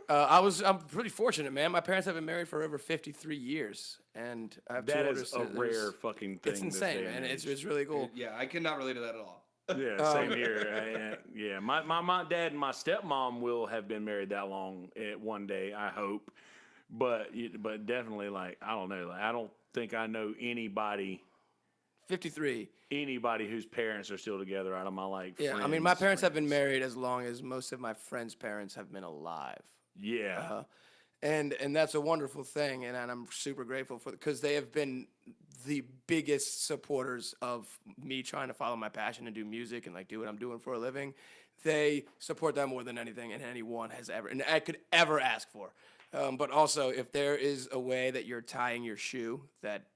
I'm pretty fortunate, man. My parents have been married for over 53 years, and I have two That older is a sisters. rare fucking thing. It's this insane, day man. and It's age. really cool. Yeah, I cannot relate to that at all. Yeah, same here. Yeah, my dad and my stepmom will have been married that long one day, I hope. But definitely, like, I don't know. Like, I don't think I know anybody 53. whose parents are still together out of my Yeah, I mean, my parents have been married as long as most of my friends' parents have been alive. Yeah. And that's a wonderful thing, and I'm super grateful for because they have been the biggest supporters of me trying to follow my passion and do music and like do what I'm doing for a living. They support that more than anything and anyone has ever and I could ever ask for. But also, if there is a way that you're tying your shoe that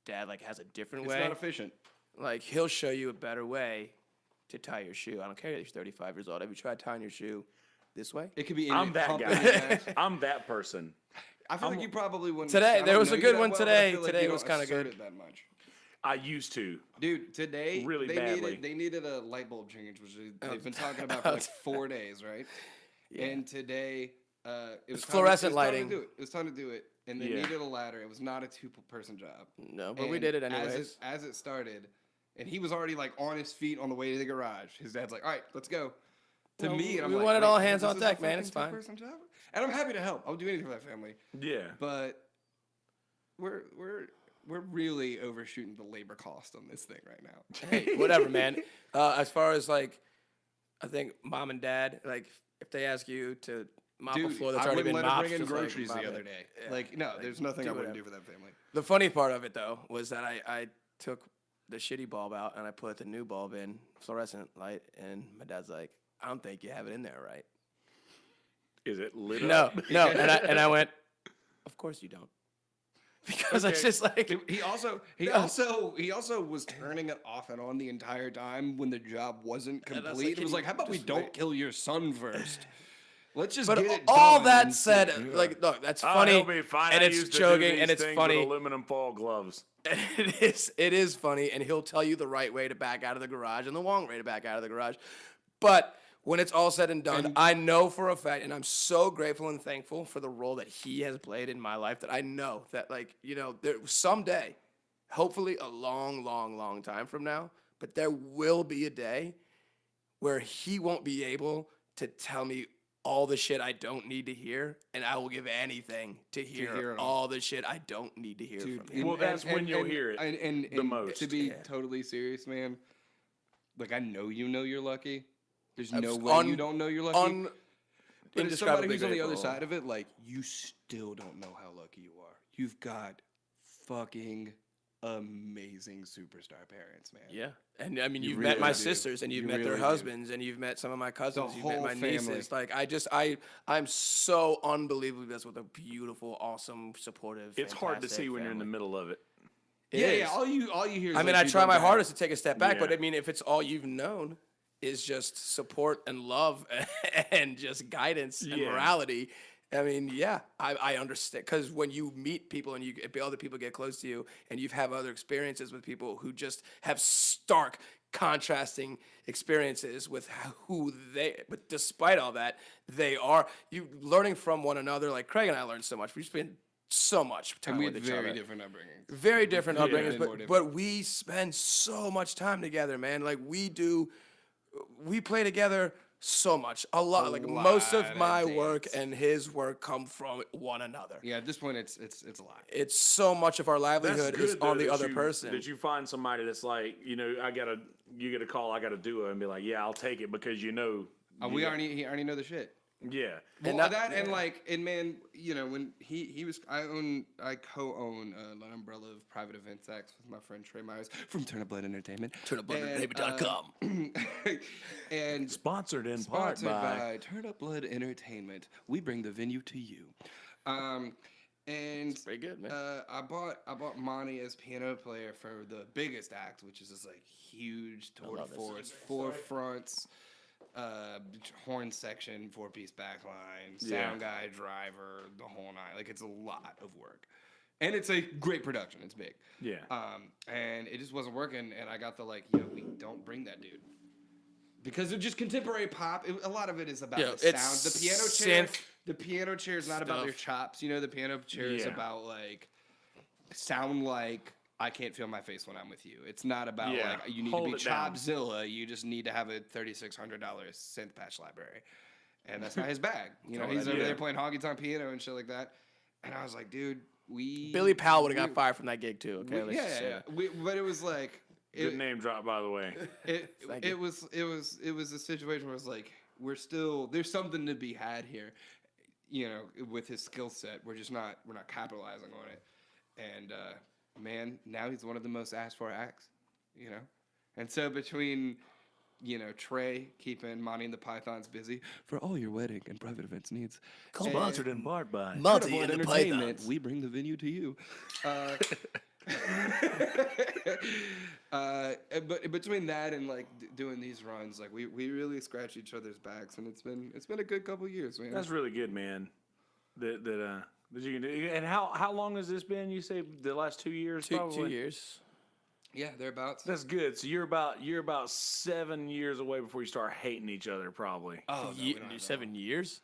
Dad like has a different It's way, not efficient. like he'll show you a better way to tie your shoe. I don't care that you're 35 years old. Have you tried tying your shoe this way? It could be. I'm that pump in guy. your ass. I'm that person. I feel like you probably wouldn't. Today, I don't there was know a you good that one well, but I today. feel like Today you was don't kinda assert good. it that much. I used to. Dude, today Really they badly. needed a light bulb change, which they've been talking about for like 4 days, right? Yeah. And today, it was It's time fluorescent it was time lighting. to do it. It was time to do it, and they Yeah. needed a ladder. It was not a two-person job. No, but we And did it anyways. As it started, and he was already like on his feet on the way to the garage. His dad's like, "All right, let's go." To Well, me, and I'm we like, wanted "Wait, all this hands on is a deck, man. fucking It's fine." two-person job? And I'm happy to help. I'll do anything for that family. Yeah. But we're really overshooting the labor cost on this thing right now. Hey, whatever, man. As far as like, I think mom and dad, like, if they ask you to mop a Dude, floor that's I already wouldn't been let her mopped, bring in just, like, groceries mop the it. other day. Yeah. Like, no, there's nothing do I wouldn't do whatever. for that family. The funny part of it though was that I took the shitty bulb out and I put the new bulb in, fluorescent light, and my dad's like, I don't think you have it in there right. Is it lit No, up? no, and I went, of course you don't, because it's just like He also was turning it off and on the entire time when the job wasn't I was complete. like, It was like, how about we just don't wait? kill your son first? Let's just But get it all done that and said, see. like, look, that's Oh, funny, he'll be fine. and I it's used to do joking, these and it's things funny. with aluminum foil gloves. And it is funny, and he'll tell you the right way to back out of the garage and the wrong way to back out of the garage. But when it's all said and done, I know for a fact, and I'm so grateful and thankful for the role that he has played in my life, that I know that, like, you know, there someday, hopefully a long, long, long time from now, but there will be a day where he won't be able to tell me all the shit I don't need to hear, and I will give anything to hear hear it all. all the shit I don't need to hear Dude, from him. Well, that's when you'll hear it and the most. To be Yeah. totally serious, man, like I know you're lucky. There's I'm no s- way you don't know you're lucky. But as somebody indescribably who's on the other grateful. side of it, like you still don't know how lucky you are. You've got fucking amazing superstar parents, man. Yeah, and I mean, You you've really met my do. sisters, and you've You met their really do. husbands, and you've met some of my cousins, you've met whole my nieces. family. Like, I'm so unbelievably blessed with a beautiful, awesome, supportive. It's hard to see fantastic when you're in the family. middle of it. It Yeah, is. yeah. All you hear. Is I mean, like I try people my bad. hardest to take a step back, but Yeah. I mean, if it's all you've known is just support and love and just guidance and Yeah. morality, I mean, yeah, I understand. Because when you meet people and other people get close to you, and you've had other experiences with people who just have stark, contrasting experiences with but despite all that, they are you learning from one another. Like Craig and I learned so much. We spent so much time And we with had each very other. different upbringings. Very different Yeah. upbringings, And more but we spend so much time together, man. Like we play together so much, a lot. Like most lot of of my work dates. and his work come from one another. Yeah, at this point, it's a lot. It's so much of our That's livelihood is good, on though, the that other you- person. That you find somebody that's like, you get a call, I gotta do it, and be like, yeah, I'll take it because you know. He already know the shit. Yeah. Well, that- that and yeah. like, and man, you know, when he was, I co-own an umbrella of private events acts with my friend Trey Myers from Turn Up Blood Entertainment. TurnUpBloodEntertainment.com. And Sponsored in part sponsored by. by Turn Up Blood Entertainment. We bring the venue to you. And Pretty good, man. I bought Monty as piano player for the biggest act, which is this like huge tour de love this. force, four fronts, horn section, 4-piece backline, sound guy, driver, the whole nine. Like it's a lot of work, and it's a great production. It's big. Yeah. And it just wasn't working, and I got the like, we don't bring that dude. Because of just contemporary pop, a lot of it is about Yeah, the it's sound. The piano chair, synth the piano chair is not about their stuff. chops. The piano chair is Yeah. about like sound like I can't feel my face when I'm with you. It's not about Yeah, like you need hold to be it down. Chopzilla. You just need to have a $3,600 synth patch library, and that's not his bag. He's over there playing honky tonk piano and shit like that. And I was like, dude, Billy Powell would have got fired from that gig too. Okay, let's just say yeah. that. But it was like. Good name drop, by the way. Thank you. It was a situation where it's like there's something to be had here, with his skill set. We're not capitalizing on it, and man, now he's one of the most asked for acts, and so between Trey keeping Monty and the Pythons busy for all your wedding and private events needs, Sponsored in part by. Monty and the Entertainment, Pythons. we bring the venue to you. But between that and like doing these runs, like we really scratch each other's backs, and it's been a good couple years, man. That's really good, man. That you can do. And how long has this been? You say the last 2 years, probably. 2 years. Yeah, thereabouts. That's good. So you're about 7 years away before you start hating each other, probably. Oh, no, we don't have that 7 years?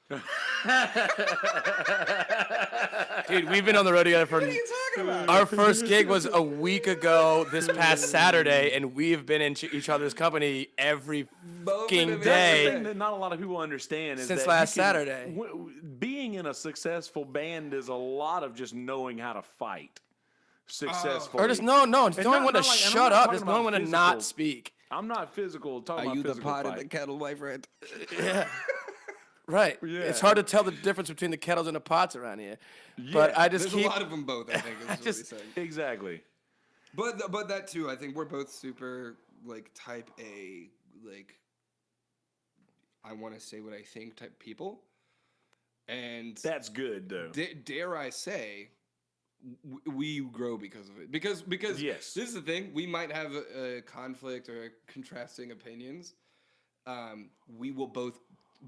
Dude, we've been on the road together for. What are you talking about? Our first gig was a week ago this past Saturday, and we've been in each other's company every fucking of it. That's the day. thing that not a lot of people understand is Since that last you can- Saturday. Being in a successful band is a lot of just knowing how to fight successfully. Or just knowing when to not like- and I'm shut not up, talking just knowing about when to not physical- speak. I'm not physical. I'm talking Are about you the physical pot in fight. the kettle, my friend? Yeah. Right. Yeah. It's hard to tell the difference between the kettles and the pots around here. But Yeah, I just There's keep. a lot of them both. I think is what he's saying. Exactly. But that too, I think we're both super like type A, like I want to say what I think type people, and That's good though. dare I say, we grow because of it. Because Yes. this is the thing, we might have a conflict or contrasting opinions. We will both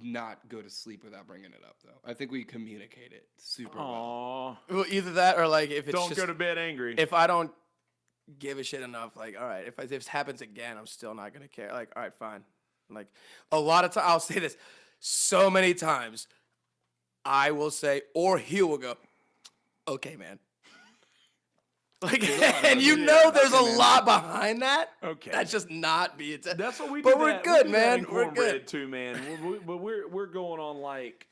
not go to sleep without bringing it up, though. I think we communicate it super well. Aw. Well, either that or like if it's Don't just, go to bed angry. if I don't give a shit enough, like all right, if this happens again, I'm still not gonna care. Like all right, fine. Like a lot of times, I'll say this so many times. I will say, or he will go, okay, man. Like, and you know there's a lot behind that. Okay. That's just not being. That's what we do. But we're that. good, we do that man. in We're cornbread good. too, man. But we're going on like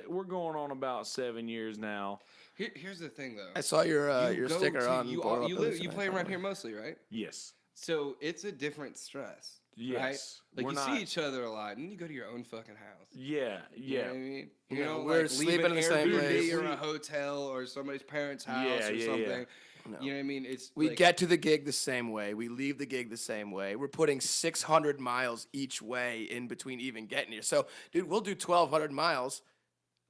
we're going on about 7 years now. Here's the thing, though. I saw your You go sticker to- on. You, Boil Up you, Billy live, you tonight. play around here mostly, right? Yes. So it's a different stress. Yes. Right? Like We're you not- see each other a lot, and you go to your own fucking house. Yeah. You know Yeah. what I mean? You Yeah, know, we're like sleeping leaving in the same Airbnb place. or a hotel or somebody's parents' house Yeah, or yeah, something. yeah. No. You know what I mean? It's We like, get to the gig the same way. We leave the gig the same way. We're putting 600 miles each way in between even getting here. So, dude, we'll do 1,200 miles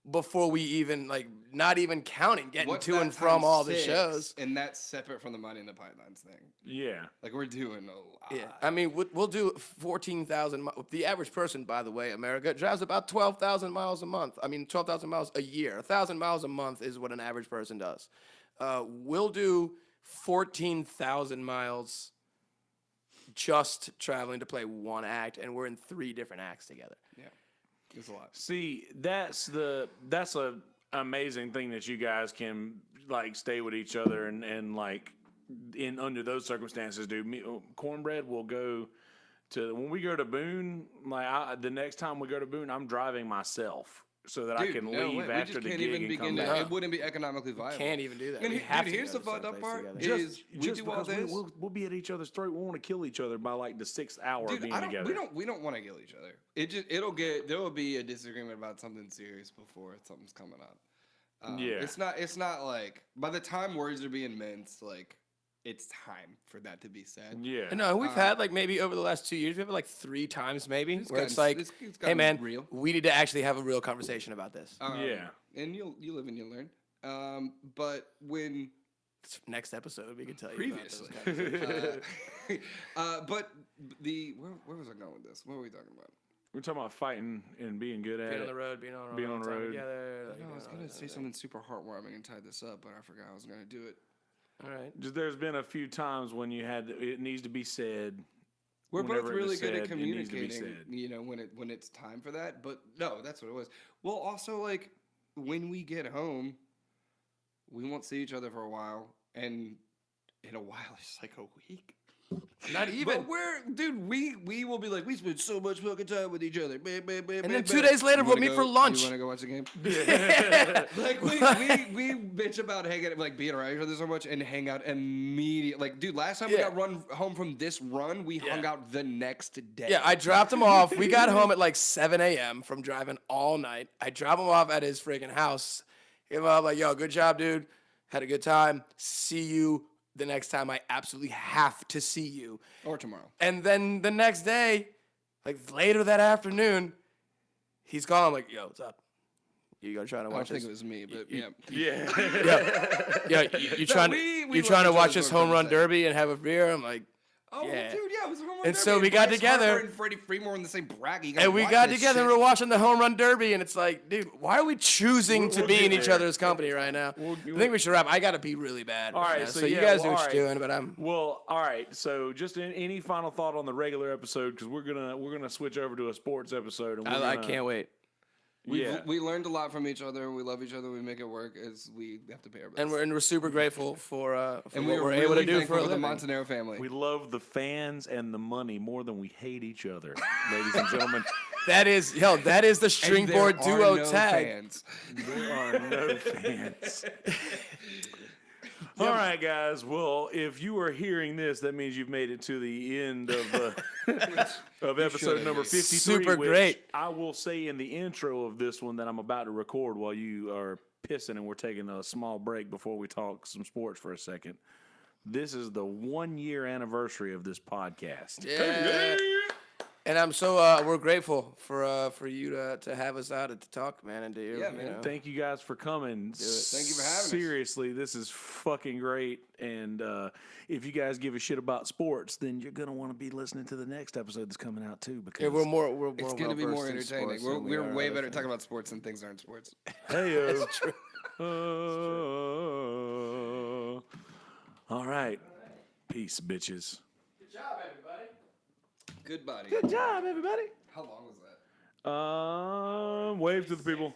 before we even, like, not even counting getting what's to that and from times all the 6? shows. And that's separate from the Money in the Pipelines thing. Yeah. Like we're doing a lot. Yeah, I mean, we'll do 14,000. The average person, by the way, America drives about 12,000 miles a month. I mean, 12,000 miles a year. 1,000 miles a month is what an average person does. We'll do 14,000 miles just traveling to play one act, and we're in 3 different acts together. Yeah. It's a lot. See, that's a amazing thing that you guys can like stay with each other and like in under those circumstances, dude. Cornbread will go to when we go to Boone. Like the next time we go to Boone, I'm driving myself so that I Dude, can no leave way. after We just the can't gig even and come begin to. back. It wouldn't be economically viable. Can't even do that. And We dude, have to here's go the to the fucked same up place part together. is we Just do all because this. we'll be at each other's throat. We want to kill each other by like the 6th hour of Dude, being I don't, together. we don't want to kill each other. There will be a disagreement about something serious before something's coming up. Yeah. It's not like by the time words are being minced, like it's time for that to be said. Yeah. No, we've had like maybe over the last 2 years, we've had like 3 times maybe where it's gotten- like, it's hey gotten man, real. we need to actually have a real conversation about this. Yeah. And you live and you learn. But when Next episode, we can tell you previously, about those conversations. but where was I going with this? What were we talking about? We're talking about fighting and being good at Being on it. the road, being on Being on the time road. together. Like, No, I was you know, gonna say something super heartwarming and tie this up, but I forgot I was gonna do it. all right. Just there's been a few times when you had it needs to be said. We're both Whenever it really was good at said, it needs to be communicating, said. you know, when it's time for that. But no, that's what it was. Well, also like when we get home, we won't see each other for a while, and in a while it's like a week. Not even. But we will be like, we spend so much fucking time with each other. And then 2 days later, we'll meet for lunch. You want to go watch the game? Like we bitch about hanging, like being around each other so much, and hang out immediately. Like, dude, last time we Yeah. got run home from this run, we hung out the next day. Yeah, I dropped him off. We got home at like 7 a.m. from driving all night. I dropped him off at his freaking house. Give him up, like, yo, good job, dude. Had a good time. See you the next time I absolutely have to see you. Or tomorrow. And then the next day, like later that afternoon, he's calling. I'm like, yo, what's up? You gonna try to I don't watch think this? it was me, but yeah. Yeah. Yeah, you trying we you trying to love each watch other, this is what I'm home run saying. derby and have a beer? I'm like, Oh, Yeah. dude, yeah, it was a home run And derby. so we got Bryce together- Harper and Freddie Freemore in the same bracket. You gotta and we watch got this together and shit. we're watching the home run derby, and it's like, dude, why are we choosing to We'll be get in each there. other's company right now? I think we should wrap. I gotta be really bad. All right, now, so so you yeah, guys do well, what all you're right. doing, but I'm. Well, all right. So, just any final thought on the regular episode because we're gonna switch over to a sports episode. And I can't wait. We learned a lot from each other. We love each other. We make it work as we have to pay our bills. And we're super grateful for And what we are we're able to really do thankful for a the living. Montanaro family. We love the fans and the money more than we hate each other, ladies and gentlemen. That is the And stringboard there duo are no tag. fans. There are no fans. All right, guys. Well, if you are hearing this, that means you've made it to the end of of episode should've. number 53. Super which great. I will say in the intro of this one that I'm about to record while you are pissing and we're taking a small break before we talk some sports for a second. this is the 1-year anniversary of this podcast. Yeah. And I'm so we're grateful for you to have us out at the talk, man, and to Yeah, man. Thank you guys for coming. Thank you for having us. Seriously, this is fucking great. And if you guys give a shit about sports, then you're gonna want to be listening to the next episode that's coming out too. Because we're more It's going to be more well-versed in entertaining. sports than we We're are way other better at things. talking about sports than things aren't sports. hey, That's true. all right, peace, bitches. Good job, everybody. Good body. Good job, everybody. How long was that? Wave to the people.